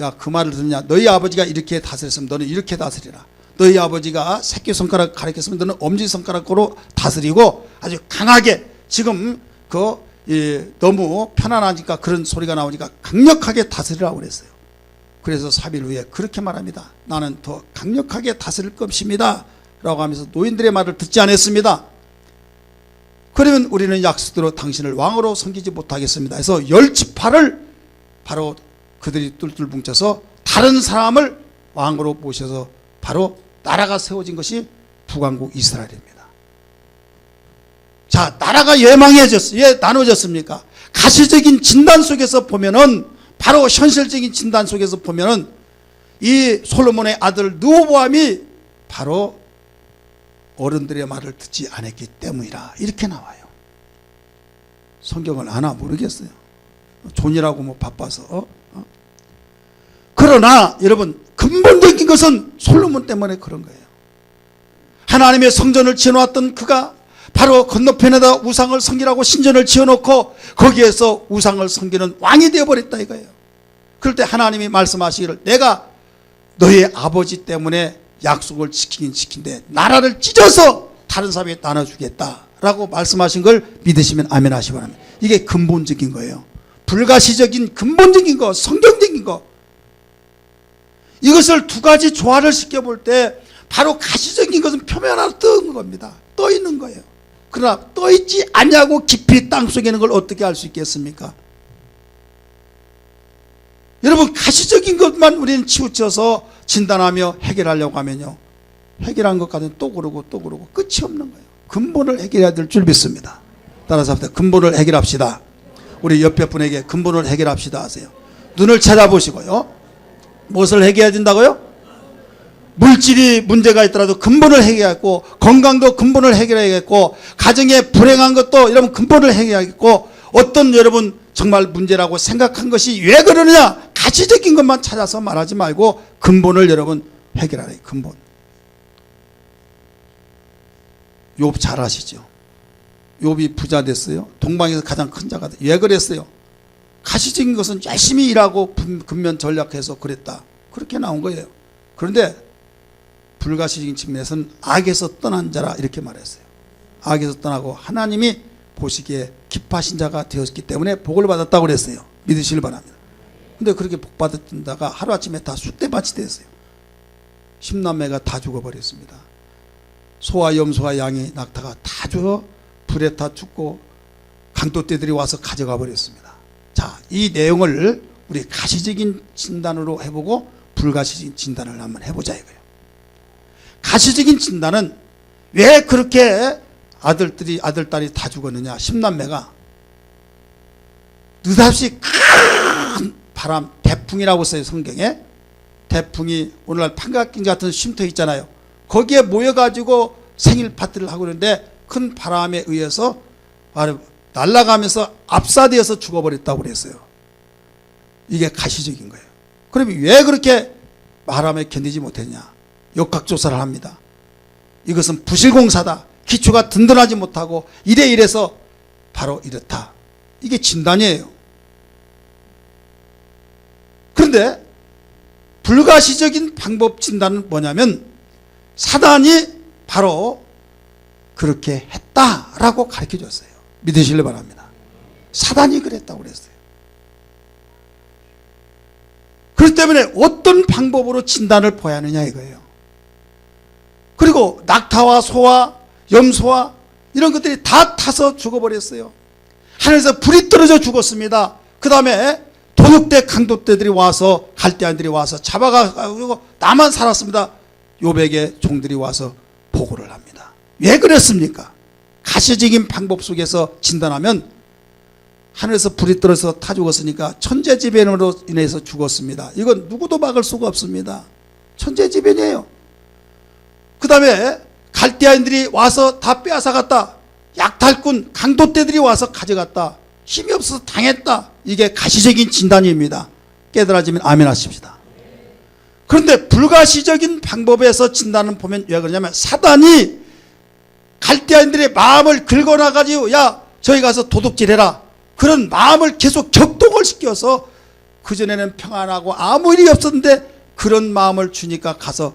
[SPEAKER 1] 야, 그 말을 듣느냐, 너희 아버지가 이렇게 다스렸으면 너는 이렇게 다스리라, 너희 아버지가 새끼손가락 가르쳤으면 너는 엄지손가락으로 다스리고 아주 강하게, 지금 너무 편안하니까 그런 소리가 나오니까 강력하게 다스리라고 그랬어요. 그래서 3일 후에 그렇게 말합니다. 나는 더 강력하게 다스릴 것입니다 라고 하면서 노인들의 말을 듣지 않았습니다. 그러면 우리는 약속대로 당신을 왕으로 섬기지 못하겠습니다. 그래서 10지파를 바로 그들이 뚫뚫 뭉쳐서 다른 사람을 왕으로 모셔서 바로 나라가 세워진 것이 북왕국 이스라엘입니다. 자, 나라가 왜 망해졌어요? 왜 나눠졌습니까? 가시적인 진단 속에서 보면은, 바로 현실적인 진단 속에서 보면은 이 솔로몬의 아들 르호보암이 바로 어른들의 말을 듣지 않았기 때문이라 이렇게 나와요. 성경을 아나 모르겠어요. 존이라고 뭐 바빠서. 그러나 여러분, 근본적인 것은 솔로몬 때문에 그런 거예요. 하나님의 성전을 지어놓았던 그가 바로 건너편에다 우상을 섬기라고 신전을 지어놓고 거기에서 우상을 섬기는 왕이 되어버렸다 이거예요. 그럴 때 하나님이 말씀하시기를 내가 너의 아버지 때문에 약속을 지키긴 지킨데 나라를 찢어서 다른 사람에게 나눠주겠다라고 말씀하신 걸 믿으시면 아멘 하시기 바랍니다. 이게 근본적인 거예요. 불가시적인 근본적인 거, 성경적인 거. 이것을 두 가지 조화를 시켜볼 때 바로 가시적인 것은 표면으로 떠있는 겁니다. 떠 있는 거예요. 그러나 떠 있지 않냐고 깊이 땅속에 있는 걸 어떻게 알 수 있겠습니까? 여러분, 가시적인 것만 우리는 치우쳐서 진단하며 해결하려고 하면요, 해결한 것 가지고 또 그러고 또 그러고 끝이 없는 거예요. 근본을 해결해야 될 줄 믿습니다. 따라서 합시다. 근본을 해결합시다. 우리 옆에 분에게 근본을 해결합시다 하세요. 눈을 찾아보시고요. 무엇을 해결해야 된다고요? 물질이 문제가 있더라도 근본을 해결하겠고, 건강도 근본을 해결해야겠고, 가정에 불행한 것도 여러분 근본을 해결하겠고, 어떤 여러분 정말 문제라고 생각한 것이 왜 그러느냐, 가시적인 것만 찾아서 말하지 말고 근본을 여러분 해결하래요. 근본. 욥 잘 아시죠? 욥이 부자 됐어요. 동방에서 가장 큰 자가 됐어요. 왜 그랬어요? 가시적인 것은 열심히 일하고 근면 전략해서 그랬다. 그렇게 나온 거예요. 그런데 불가시적인 측면에서는 악에서 떠난 자라 이렇게 말했어요. 악에서 떠나고 하나님이 보시기에 기뻐하신 자가 되었기 때문에 복을 받았다고 그랬어요. 믿으시길 바랍니다. 근데 그렇게 복 받았던 자가 하루아침에 다 쑥대밭이 됐어요. 10남매가 다 죽어버렸습니다. 소와 염소와 양이 낙타가 다 죽어 불에 다 죽고 강도떼들이 와서 가져가 버렸습니다. 자, 이 내용을 우리 가시적인 진단으로 해보고 불가시적인 진단을 한번 해보자 이거예요. 가시적인 진단은 왜 그렇게 아들딸이 다 죽었느냐. 10남매가 느닷없이 큰 바람, 대풍이라고 써요 성경에. 대풍이 오늘날 판각기 같은 쉼터 있잖아요. 거기에 모여가지고 생일 파티를 하고 있는데 큰 바람에 의해서 날아가면서 압사되어서 죽어버렸다고 그랬어요. 이게 가시적인 거예요. 그러면 왜 그렇게 바람에 견디지 못했냐. 역학조사를 합니다. 이것은 부실공사다. 기초가 든든하지 못하고 이래서 바로 이렇다. 이게 진단이에요. 그런데 불가시적인 방법 진단은 뭐냐면 사단이 바로 그렇게 했다라고 가르쳐 줬어요. 믿으시길 바랍니다. 사단이 그랬다고 그랬어요. 그렇기 때문에 어떤 방법으로 진단을 봐야 하느냐 이거예요. 그리고 낙타와 소와 염소와 이런 것들이 다 타서 죽어버렸어요. 하늘에서 불이 떨어져 죽었습니다. 그 다음에 도둑대 강도떼들이 와서 갈대아인들이 와서 잡아가지고 나만 살았습니다. 욥에게 종들이 와서 보고를 합니다. 왜 그랬습니까? 가시적인 방법 속에서 진단하면 하늘에서 불이 떨어져서 타 죽었으니까 천재지변으로 인해서 죽었습니다. 이건 누구도 막을 수가 없습니다. 천재지변이에요. 그 다음에 갈대아인들이 와서 다 빼앗아갔다. 약탈꾼 강도떼들이 와서 가져갔다. 힘이 없어서 당했다. 이게 가시적인 진단입니다. 깨달아지면 아멘 하십시다. 그런데 불가시적인 방법에서 진단을 보면 왜 그러냐면 사단이 갈대아인들의 마음을 긁어놔가지고 야 저기 가서 도둑질해라. 그런 마음을 계속 격동을 시켜서 그전에는 평안하고 아무 일이 없었는데 그런 마음을 주니까 가서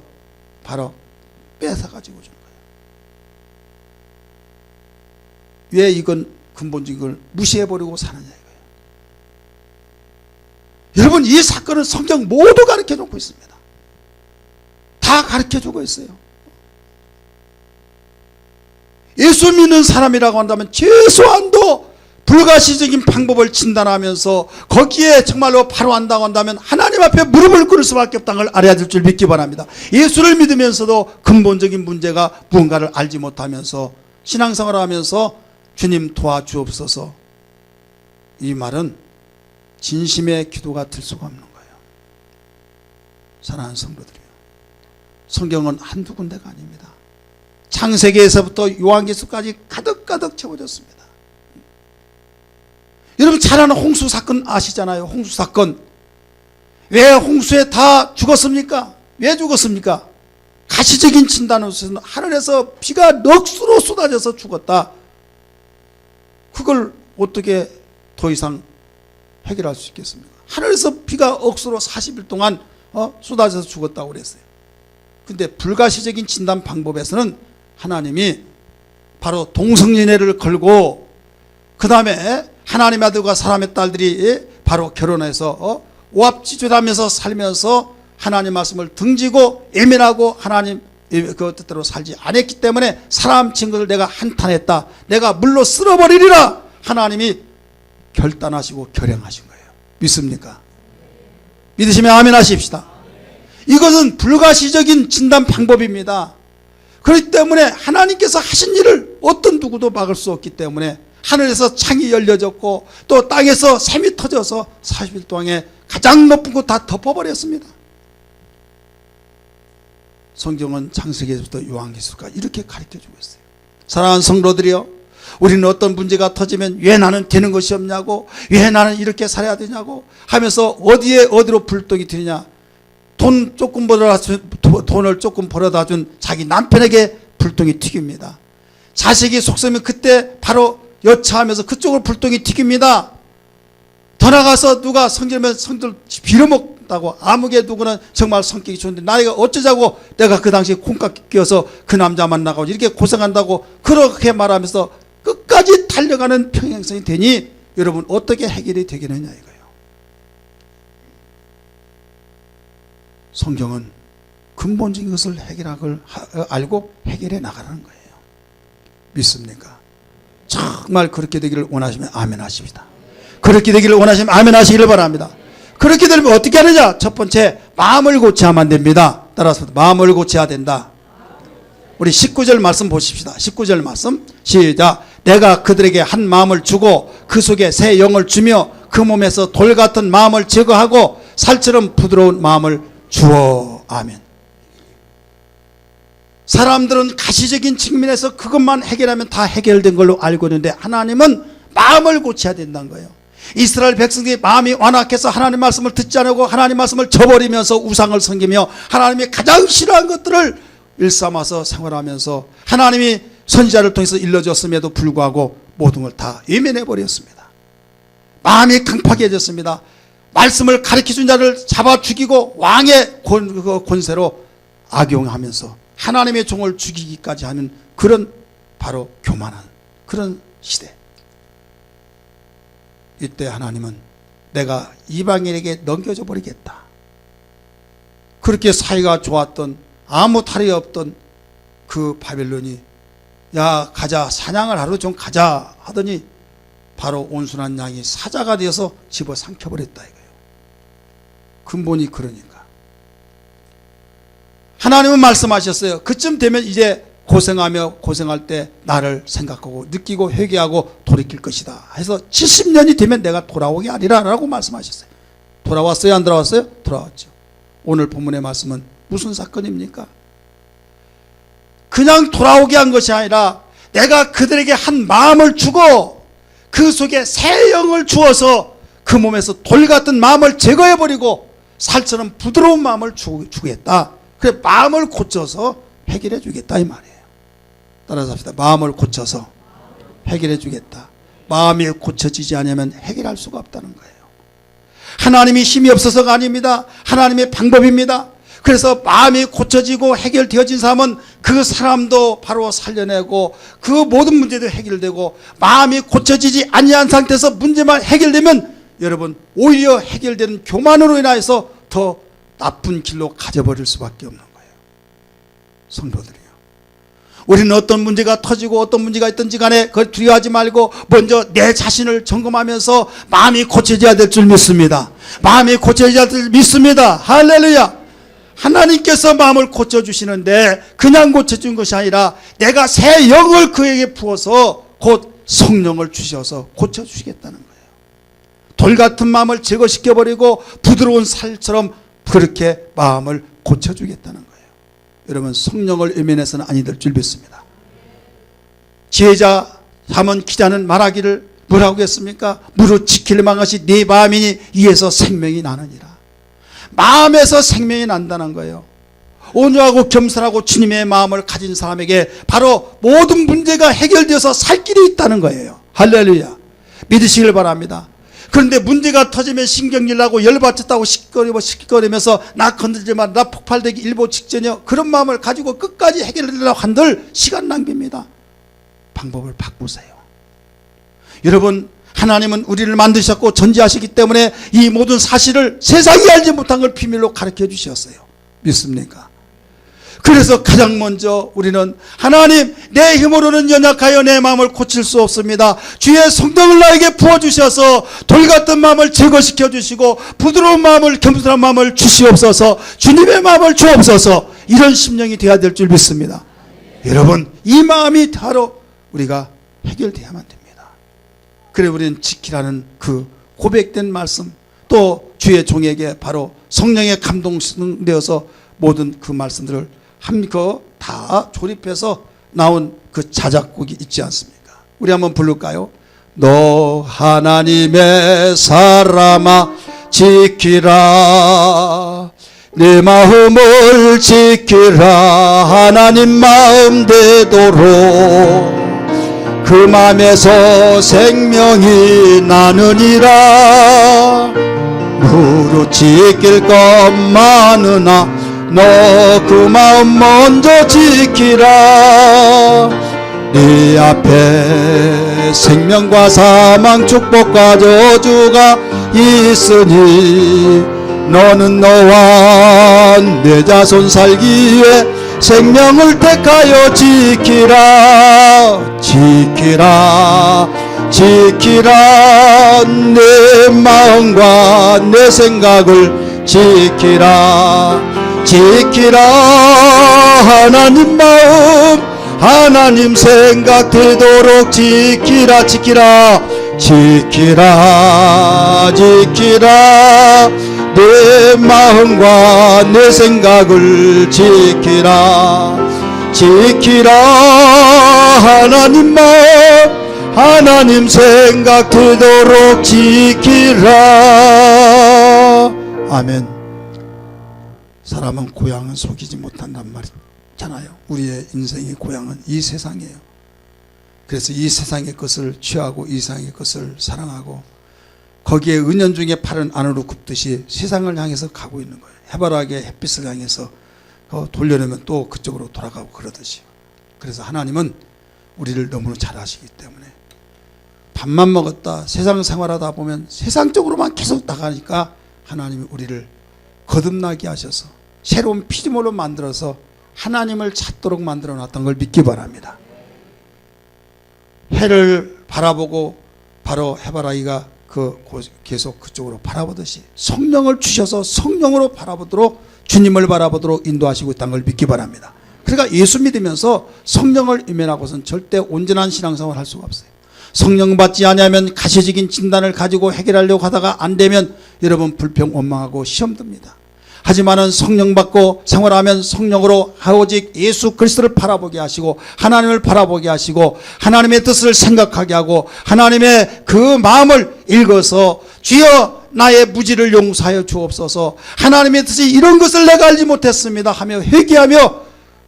[SPEAKER 1] 바로 뺏어가지고 준 거예요. 왜 이건 근본적인 걸 무시해버리고 사느냐 이거예요. 여러분, 이 사건은 성경 모두 가르쳐 놓고 있습니다. 다 가르쳐 주고 있어요. 예수 믿는 사람이라고 한다면 최소한도 불가시적인 방법을 진단하면서 거기에 정말로 바로 한다고 한다면 하나님 앞에 무릎을 꿇을 수밖에 없다는 걸 알아야 될 줄 믿기 바랍니다. 예수를 믿으면서도 근본적인 문제가 무언가를 알지 못하면서 신앙생활을 하면서 주님 도와주옵소서, 이 말은 진심의 기도가 될 수가 없는 거예요. 사랑하는 성도들이요, 성경은 한두 군데가 아닙니다. 창세기에서부터 요한계시까지 가득가득 채워졌습니다. 여러분 잘 아는 홍수 사건 아시잖아요. 홍수 사건. 왜 홍수에 다 죽었습니까? 왜 죽었습니까? 가시적인 진단으로서는 하늘에서 비가 넋으로 쏟아져서 죽었다. 그걸 어떻게 더 이상 해결할 수 있겠습니까? 하늘에서 비가 억수로 40일 동안 쏟아져서 죽었다고 그랬어요. 근데 불가시적인 진단 방법에서는 하나님이 바로 동성연애를 걸고 그 다음에 하나님의 아들과 사람의 딸들이 바로 결혼해서 오합지졸하면서 살면서 하나님 말씀을 등지고 예민하고 하나님 그 뜻대로 살지 않았기 때문에 사람 친구들 내가 한탄했다. 내가 물로 쓸어버리리라. 하나님이 결단하시고 결행하신 거예요. 믿습니까? 믿으시면 아멘 하십시다. 이것은 불가시적인 진단 방법입니다. 그렇기 때문에 하나님께서 하신 일을 어떤 누구도 막을 수 없기 때문에 하늘에서 창이 열려졌고 또 땅에서 샘이 터져서 40일 동안에 가장 높은 곳 다 덮어버렸습니다. 성경은 창세기에서부터 요한계시록까지 이렇게 가르쳐주고 있어요. 사랑하는 성도들이여, 우리는 어떤 문제가 터지면 왜 나는 되는 것이 없냐고, 왜 나는 이렇게 살아야 되냐고 하면서 어디로 불똥이 튀느냐. 돈을 조금 벌어다 준 자기 남편에게 불똥이 튀깁니다. 자식이 속쓰면 그때 바로 여차하면서 그쪽으로 불똥이 튀깁니다. 더 나가서 누가 성질면 성질 빌어먹다고, 아무개 누구는 정말 성격이 좋은데 나이가 어쩌자고 내가 그 당시에 콩깍 끼어서 그 남자 만나고 이렇게 고생한다고 그렇게 말하면서 끝까지 달려가는 평행선이 되니 여러분 어떻게 해결이 되겠느냐 이거예요. 성경은 근본적인 것을 알고 해결해 나가라는 거예요. 믿습니까? 정말 그렇게 되기를 원하시면 아멘 하십시다. 그렇게 되기를 원하시면 아멘 하시기를 바랍니다. 그렇게 되면 어떻게 하느냐? 첫 번째, 마음을 고쳐야만 안 됩니다. 따라서 마음을 고쳐야 된다. 우리 19절 말씀 보십시다. 19절 말씀 시작. 내가 그들에게 한 마음을 주고 그 속에 새 영을 주며 그 몸에서 돌 같은 마음을 제거하고 살처럼 부드러운 마음을 주어. 아멘. 사람들은 가시적인 측면에서 그것만 해결하면 다 해결된 걸로 알고 있는데 하나님은 마음을 고쳐야 된다는 거예요. 이스라엘 백성들이 마음이 완악해서 하나님 말씀을 듣지 않고 하나님 말씀을 저버리면서 우상을 섬기며 하나님이 가장 싫어하는 것들을 일삼아서 생활하면서 하나님이 선지자를 통해서 일러줬음에도 불구하고 모든 걸 다 외면해 버렸습니다. 마음이 강팍해졌습니다. 말씀을 가르쳐준 자를 잡아 죽이고 왕의 권세로 악용하면서 하나님의 종을 죽이기까지 하는 그런 바로 교만한 그런 시대. 이때 하나님은 내가 이방인에게 넘겨줘 버리겠다. 그렇게 사이가 좋았던 아무 탈이 없던 그 바벨론이 야 가자 사냥을 하러 좀 가자 하더니 바로 온순한 양이 사자가 되어서 집어삼켜버렸다 이거예요. 근본이 그러니까 하나님은 말씀하셨어요. 그쯤 되면 이제 고생하며 고생할 때 나를 생각하고 느끼고 회개하고 돌이킬 것이다 해서 70년이 되면 내가 돌아오게 하리라 라고 말씀하셨어요. 돌아왔어요? 안 돌아왔어요? 돌아왔죠. 오늘 본문의 말씀은 무슨 사건입니까? 그냥 돌아오게 한 것이 아니라 내가 그들에게 한 마음을 주고 그 속에 새 영을 주어서 그 몸에서 돌 같은 마음을 제거해버리고 살처럼 부드러운 마음을 주겠다. 그래 마음을 고쳐서 해결해 주겠다 이 말이에요. 따라서 합시다. 마음을 고쳐서 해결해 주겠다. 마음이 고쳐지지 않으면 해결할 수가 없다는 거예요. 하나님이 힘이 없어서가 아닙니다. 하나님의 방법입니다. 그래서 마음이 고쳐지고 해결되어진 사람은 그 사람도 바로 살려내고 그 모든 문제도 해결되고 마음이 고쳐지지 아니한 상태에서 문제만 해결되면 여러분 오히려 해결되는 교만으로 인하여서 더 나쁜 길로 가져버릴 수밖에 없는 거예요. 성도들이요. 우리는 어떤 문제가 터지고 어떤 문제가 있든지 간에 그걸 두려워하지 말고 먼저 내 자신을 점검하면서 마음이 고쳐져야 될 줄 믿습니다. 마음이 고쳐져야 될 줄 믿습니다. 할렐루야. 하나님께서 마음을 고쳐주시는데 그냥 고쳐준 것이 아니라 내가 새 영을 그에게 부어서 곧 성령을 주셔서 고쳐주시겠다는 거예요. 돌 같은 마음을 제거시켜버리고 부드러운 살처럼 그렇게 마음을 고쳐주겠다는 거예요. 여러분 성령을 외면해서는 아니 될 줄 믿습니다. 지혜자 하면 기자는 말하기를 뭐라고 했습니까? 무릇 지킬 망하시 네 마음이니 이에서 생명이 나느니라. 마음에서 생명이 난다는 거예요. 온유하고 겸손하고 주님의 마음을 가진 사람에게 바로 모든 문제가 해결되어서 살 길이 있다는 거예요. 할렐루야. 믿으시길 바랍니다. 그런데 문제가 터지면 신경질 나고 열받쳤다고 시끌거리면서 나 건들지 마, 나 폭발되기 일보 직전이요, 그런 마음을 가지고 끝까지 해결하려고 한들 시간 낭비입니다. 방법을 바꾸세요. 여러분, 하나님은 우리를 만드셨고 전지하시기 때문에 이 모든 사실을 세상이 알지 못한 걸 비밀로 가르쳐 주셨어요. 믿습니까? 그래서 가장 먼저 우리는 하나님, 내 힘으로는 연약하여 내 마음을 고칠 수 없습니다. 주의 성령을 나에게 부어주셔서 돌같은 마음을 제거시켜 주시고 부드러운 마음을, 겸손한 마음을 주시옵소서. 주님의 마음을 주옵소서. 이런 심령이 되어야 될 줄 믿습니다. 여러분, 이 마음이 바로 우리가 해결돼야만 됩니다. 그래 우리는 지키라는 그 고백된 말씀, 또 주의 종에게 바로 성령의 감동되어서 모든 그 말씀들을 한껏 다 조립해서 나온 그 자작곡이 있지 않습니까? 우리 한번 부를까요? 너 하나님의 사람아 지키라, 내 마음을 지키라. 하나님 마음 되도록 그 마음에서 생명이 나느니라. 무릇 지킬 것 많으나 너 그 마음 먼저 지키라. 네 앞에 생명과 사망, 축복과 저주가 있으니 너는 너와 내 자손 살기 위해 생명을 택하여 지키라. 지키라, 지키라. 내 마음과 내 생각을 지키라. 지키라. 하나님 마음, 하나님 생각 되도록 지키라. 지키라, 지키라, 지키라. 내 마음과 내 생각을 지키라. 지키라. 하나님 마음, 하나님 생각 되도록 지키라. 아멘. 사람은 고향은 속이지 못한단 말이잖아요. 우리의 인생의 고향은 이 세상이에요. 그래서 이 세상의 것을 취하고 이 세상의 것을 사랑하고 거기에 은연중에 팔은 안으로 굽듯이 세상을 향해서 가고 있는 거예요. 해바라기에 햇빛을 향해서 돌려내면 또 그쪽으로 돌아가고 그러듯이. 그래서 하나님은 우리를 너무나 잘 아시기 때문에 밥만 먹었다 세상 생활하다 보면 세상적으로만 계속 나가니까 하나님이 우리를 거듭나게 하셔서 새로운 피조물로 만들어서 하나님을 찾도록 만들어 놨던 걸 믿기 바랍니다. 해를 바라보고 바로 해바라기가 계속 그쪽으로 바라보듯이 성령을 주셔서 성령으로 바라보도록, 주님을 바라보도록 인도하시고 있다는 걸 믿기 바랍니다. 그러니까 예수 믿으면서 성령을 임해하고서는 절대 온전한 신앙생활을 할 수가 없어요. 성령 받지 않으면 가시적인 진단을 가지고 해결하려고 하다가 안 되면 여러분 불평 원망하고 시험 듭니다. 하지만은 성령 받고 생활하면 성령으로 오직 예수 그리스도를 바라보게 하시고 하나님을 바라보게 하시고 하나님의 뜻을 생각하게 하고 하나님의 그 마음을 읽어서 주여 나의 무지를 용서하여 주옵소서, 하나님의 뜻이 이런 것을 내가 알지 못했습니다 하며 회개하며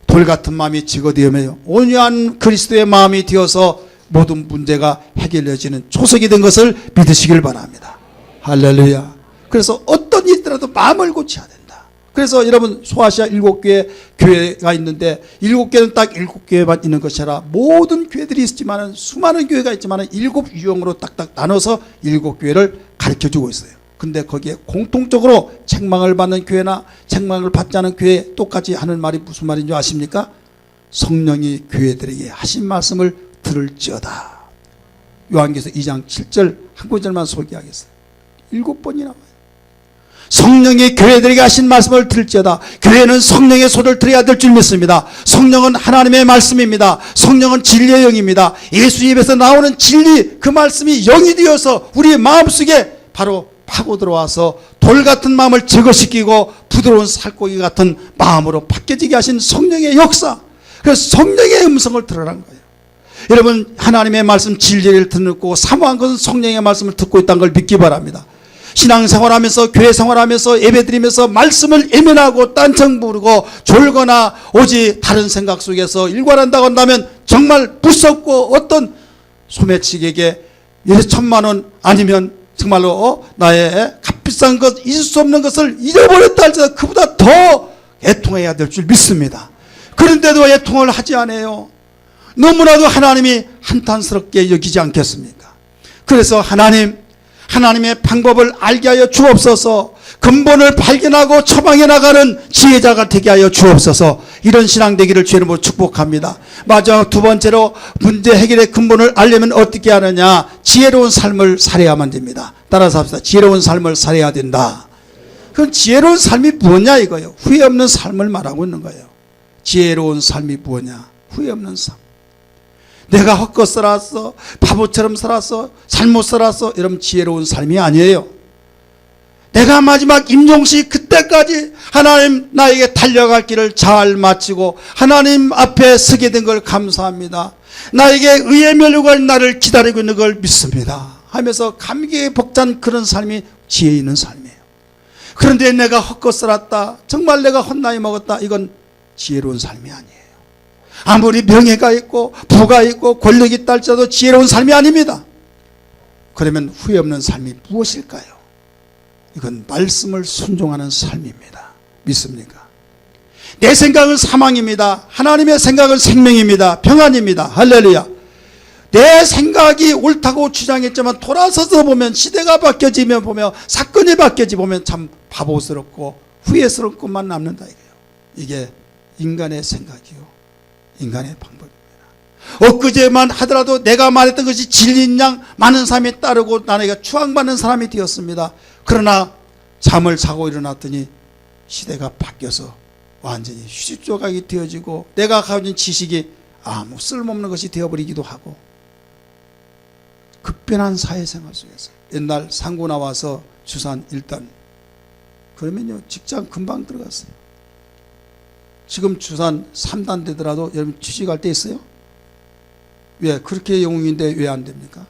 [SPEAKER 1] 돌같은 마음이 지거되며 온유한 그리스도의 마음이 되어서 모든 문제가 해결되어지는 초석이 된 것을 믿으시길 바랍니다. 할렐루야. 그래서 어떤 일이라도 마음을 고쳐야 된다. 그래서 여러분 소아시아 7교회 교회가 있는데 7개는 딱 7교회만 있는 것이 아니라 모든 교회들이 있지만 수많은 교회가 있지만 7유형으로 딱딱 나눠서 7교회를 가르쳐주고 있어요. 근데 거기에 공통적으로 책망을 받는 교회나 책망을 받지 않은 교회 똑같이 하는 말이 무슨 말인 줄 아십니까? 성령이 교회들에게 하신 말씀을 들을지어다. 요한계시서 2장 7절 한 구절만 소개하겠어요. 7번이나 와요. 성령이 교회들에게 하신 말씀을 들을지어다. 교회는 성령의 소리를 들어야 될 줄 믿습니다. 성령은 하나님의 말씀입니다. 성령은 진리의 영입니다. 예수 입에서 나오는 진리, 그 말씀이 영이 되어서 우리의 마음속에 바로 파고 들어와서 돌같은 마음을 제거시키고 부드러운 살코기 같은 마음으로 바뀌어지게 하신 성령의 역사, 그래서 성령의 음성을 들으라는 거예요. 여러분 하나님의 말씀 진리를 듣고 사모한 것은 성령의 말씀을 듣고 있다는 걸 믿기 바랍니다. 신앙생활하면서 교회 생활하면서 예배드리면서 말씀을 예면하고 딴청 부르고 졸거나 오직 다른 생각 속에서 일관한다고 한다면 정말 무섭고 어떤 소매치기에게 1천만 원 아니면 정말로 나의 값비싼 것, 잊을 수 없는 것을 잊어버렸다 할지라도 그보다 더 애통해야 될 줄 믿습니다. 그런데도 애통을 하지 않아요. 너무나도 하나님이 한탄스럽게 여기지 않겠습니까? 그래서 하나님의 방법을 알게 하여 주옵소서. 근본을 발견하고 처방해 나가는 지혜자가 되게 하여 주옵소서. 이런 신앙 되기를 주의 이름으로 축복합니다. 마지막 두 번째로 문제 해결의 근본을 알려면 어떻게 하느냐? 지혜로운 삶을 살아야만 됩니다. 따라서 합시다. 지혜로운 삶을 살아야 된다. 그럼 지혜로운 삶이 뭐냐 이거예요. 후회 없는 삶을 말하고 있는 거예요. 지혜로운 삶이 뭐냐? 후회 없는 삶. 내가 헛것 살았어, 바보처럼 살았어, 잘못 살았어, 이러면 지혜로운 삶이 아니에요. 내가 마지막 임종시 그때까지 하나님 나에게 달려갈 길을 잘 마치고 하나님 앞에 서게 된 걸 감사합니다. 나에게 의의 멸류가 나를 기다리고 있는 걸 믿습니다 하면서 감격에 벅찬 그런 삶이 지혜 있는 삶이에요. 그런데 내가 헛것 살았다, 정말 내가 헛나이 먹었다, 이건 지혜로운 삶이 아니에요. 아무리 명예가 있고 부가 있고 권력이 있다 할지라도 지혜로운 삶이 아닙니다. 그러면 후회 없는 삶이 무엇일까요? 이건 말씀을 순종하는 삶입니다. 믿습니까? 내 생각은 사망입니다. 하나님의 생각은 생명입니다. 평안입니다. 할렐루야. 내 생각이 옳다고 주장했지만 돌아서서 보면, 시대가 바뀌어지면 보면, 사건이 바뀌어지 보면 참 바보스럽고 후회스러운 것만 남는다 이거예요. 이게 인간의 생각이요, 인간의 방법입니다. 엊그제만 하더라도 내가 말했던 것이 진리인 양 많은 사람이 따르고 나에게 추앙받는 사람이 되었습니다. 그러나 잠을 자고 일어났더니 시대가 바뀌어서 완전히 휴식 조각이 되어지고 내가 가진 지식이 아무 쓸모없는 것이 되어버리기도 하고, 급변한 사회생활 속에서 옛날 상고 나와서 주산 1단 그러면요 직장 금방 들어갔어요. 지금 주산 3단 되더라도 여러분 취직할 때 있어요? 왜? 그렇게 영웅인데 왜 안 됩니까?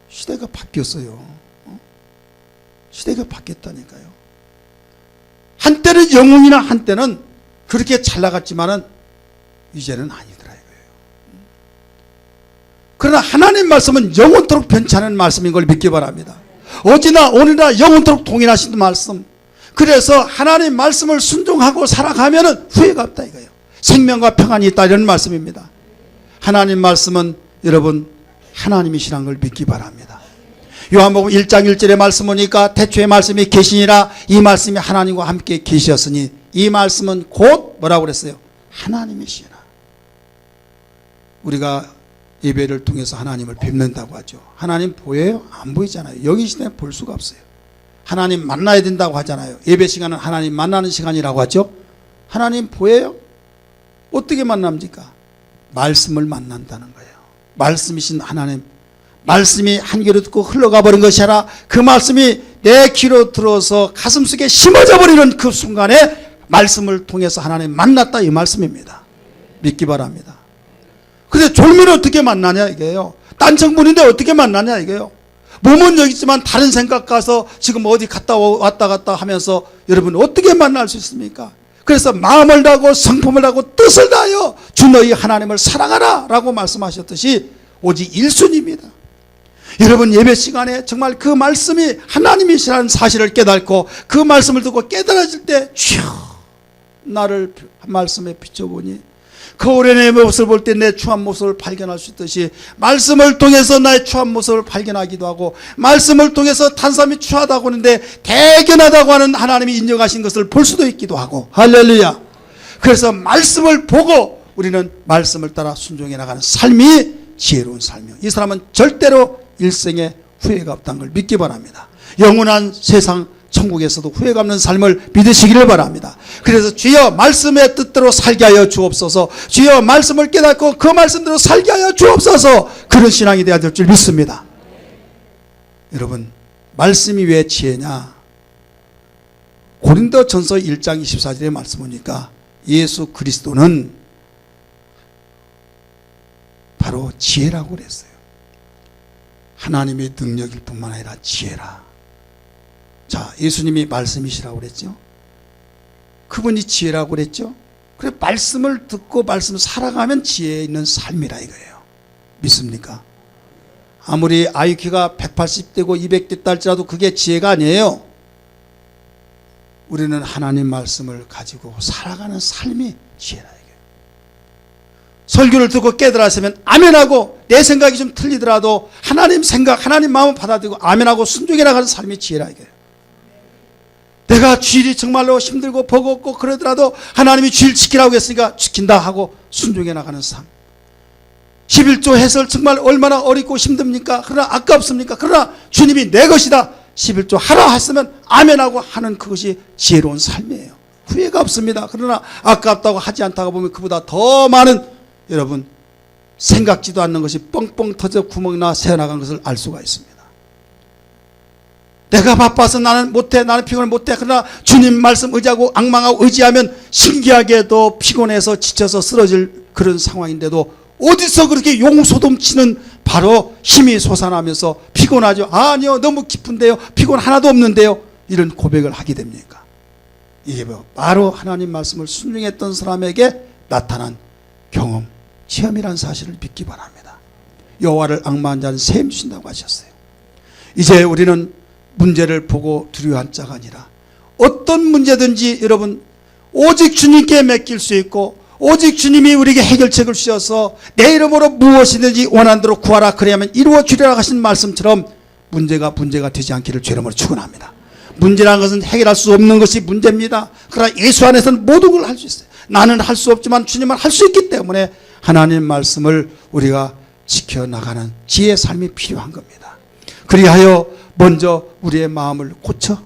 [SPEAKER 1] 시대가 바뀌었어요. 시대가 바뀌었다니까요. 한때는 영웅이나 한때는 그렇게 잘 나갔지만은 이제는 아니더라 이거예요. 그러나 하나님 말씀은 영원토록 변치 않은 말씀인 걸 믿기 바랍니다. 어제나 오늘이나 영원토록 동일하신 말씀. 그래서 하나님 말씀을 순종하고 살아가면은 후회가 없다 이거예요. 생명과 평안이 있다 이런 말씀입니다. 하나님 말씀은 여러분 하나님이시라는 걸 믿기 바랍니다. 요한복음 1장 1절의 말씀 보니까 태초의 말씀이 계시니라, 이 말씀이 하나님과 함께 계시었으니 이 말씀은 곧 뭐라고 그랬어요? 하나님이시라. 우리가 예배를 통해서 하나님을 뵙는다고 하죠. 하나님 보여요? 안 보이잖아요. 여기 시대에 볼 수가 없어요. 하나님 만나야 된다고 하잖아요. 예배 시간은 하나님 만나는 시간이라고 하죠. 하나님 보여요? 어떻게 만납니까? 말씀을 만난다는 거예요. 말씀이신 하나님, 말씀이 한 귀로 듣고 흘러가 버린 것이 아니라 그 말씀이 내 귀로 들어서 가슴속에 심어져 버리는 그 순간에 말씀을 통해서 하나님 만났다 이 말씀입니다. 믿기 바랍니다. 근데 졸미를 어떻게 만나냐 이게요. 딴청분인데 어떻게 만나냐 이게요. 몸은 여기 있지만 다른 생각 가서 지금 어디 갔다 왔다 갔다 하면서 여러분 어떻게 만날 수 있습니까? 그래서 마음을 다하고 성품을 다하고 뜻을 다하여 주 너희 하나님을 사랑하라 라고 말씀하셨듯이 오직 1순위입니다. 여러분 예배 시간에 정말 그 말씀이 하나님이시라는 사실을 깨닫고 그 말씀을 듣고 깨달아질 때 주여 나를 말씀에 비춰보니 거울에 내 모습을 볼 때 내 추한 모습을 발견할 수 있듯이 말씀을 통해서 나의 추한 모습을 발견하기도 하고, 말씀을 통해서 단 사람이 추하다고 하는데 대견하다고 하는 하나님이 인정하신 것을 볼 수도 있기도 하고, 할렐루야. 그래서 말씀을 보고 우리는 말씀을 따라 순종해 나가는 삶이 지혜로운 삶이요, 이 사람은 절대로 일생에 후회가 없다는 걸 믿기 바랍니다. 영원한 세상 천국에서도 후회가 없는 삶을 믿으시기를 바랍니다. 그래서 주여 말씀의 뜻대로 살게 하여 주옵소서, 주여 말씀을 깨닫고 그 말씀대로 살게 하여 주옵소서, 그런 신앙이 되어야 될 줄 믿습니다. 여러분 말씀이 왜 지혜냐? 고린도전서 1장 24절의 말씀 보니까 예수 그리스도는 바로 지혜라고 그랬어요. 하나님의 능력일 뿐만 아니라 지혜라. 자, 예수님이 말씀이시라고 그랬죠. 그분이 지혜라고 그랬죠. 그래, 말씀을 듣고 말씀을 살아가면 지혜 있는 삶이라 이거예요. 믿습니까? 아무리 IQ가 180되고 200됐다 할지라도 그게 지혜가 아니에요. 우리는 하나님 말씀을 가지고 살아가는 삶이 지혜라 이거예요. 설교를 듣고 깨달았으면 아멘하고 내 생각이 좀 틀리더라도 하나님 생각, 하나님 마음을 받아들이고 아멘하고 순종해 나가는 삶이 지혜라 이거예요. 내가 주일이 정말로 힘들고 버겁고 그러더라도 하나님이 주일 지키라고 했으니까 지킨다 하고 순종해 나가는 삶. 11조 해설 정말 얼마나 어렵고 힘듭니까? 그러나 아깝습니까? 그러나 주님이 내 것이다. 11조 하라 했으면 아멘하고 하는 그것이 지혜로운 삶이에요. 후회가 없습니다. 그러나 아깝다고 하지 않다가 보면 그보다 더 많은 여러분 생각지도 않는 것이 뻥뻥 터져 구멍이나 새어나간 것을 알 수가 있습니다. 내가 바빠서 나는 못해, 나는 피곤해 못해. 그러나 주님 말씀 의지하고 앙망하고 의지하면 신기하게도 피곤해서 지쳐서 쓰러질 그런 상황인데도 어디서 그렇게 용소돔치는 바로 힘이 솟아나면서 피곤하죠. 아니요, 너무 기쁜데요, 피곤 하나도 없는데요, 이런 고백을 하게 됩니까? 이게 바로 하나님 말씀을 순종했던 사람에게 나타난 경험, 체험이라는 사실을 믿기 바랍니다. 여호와를 앙망한 자는 셈 주신다고 하셨어요. 이제 우리는 문제를 보고 두려워한 자가 아니라 어떤 문제든지 여러분 오직 주님께 맡길 수 있고 오직 주님이 우리에게 해결책을 주셔서 내 이름으로 무엇이든지 원하는 대로 구하라 그래야만 이루어 주리라 하신 말씀처럼 문제가 되지 않기를 주의 이름으로 축원합니다. 문제라는 것은 해결할 수 없는 것이 문제입니다. 그러나 예수 안에서는 모든 걸 할 수 있어요. 나는 할 수 없지만 주님은 할 수 있기 때문에 하나님 말씀을 우리가 지켜나가는 지혜의 삶이 필요한 겁니다. 그리하여 먼저 우리의 마음을 고쳐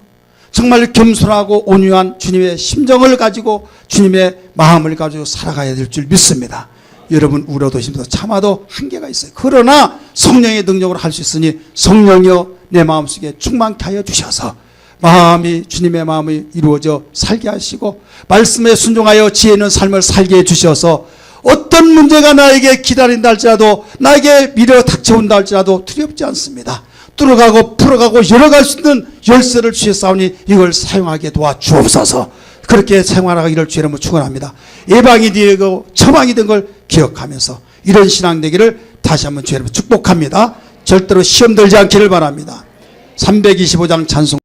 [SPEAKER 1] 정말 겸손하고 온유한 주님의 심정을 가지고 주님의 마음을 가지고 살아가야 될 줄 믿습니다. 여러분 울어도 힘들어도 참아도 한계가 있어요. 그러나 성령의 능력으로 할 수 있으니 성령이여 내 마음속에 충만케 하여 주셔서 마음이 주님의 마음이 이루어져 살게 하시고 말씀에 순종하여 지혜 있는 삶을 살게 해주셔서 어떤 문제가 나에게 기다린다 할지라도 나에게 미려 닥쳐온다 할지라도 두렵지 않습니다. 뚫어가고 풀어가고 열어갈 수 있는 열쇠를 주셨사오니 이걸 사용하게 도와주옵소서. 그렇게 생활하기를 주의 이름으로 축원합니다. 예방이 되고 처방이 된 걸 기억하면서 이런 신앙 되기를 다시 한번 주의 이름으로 축복합니다. 절대로 시험 들지 않기를 바랍니다. 325장 찬송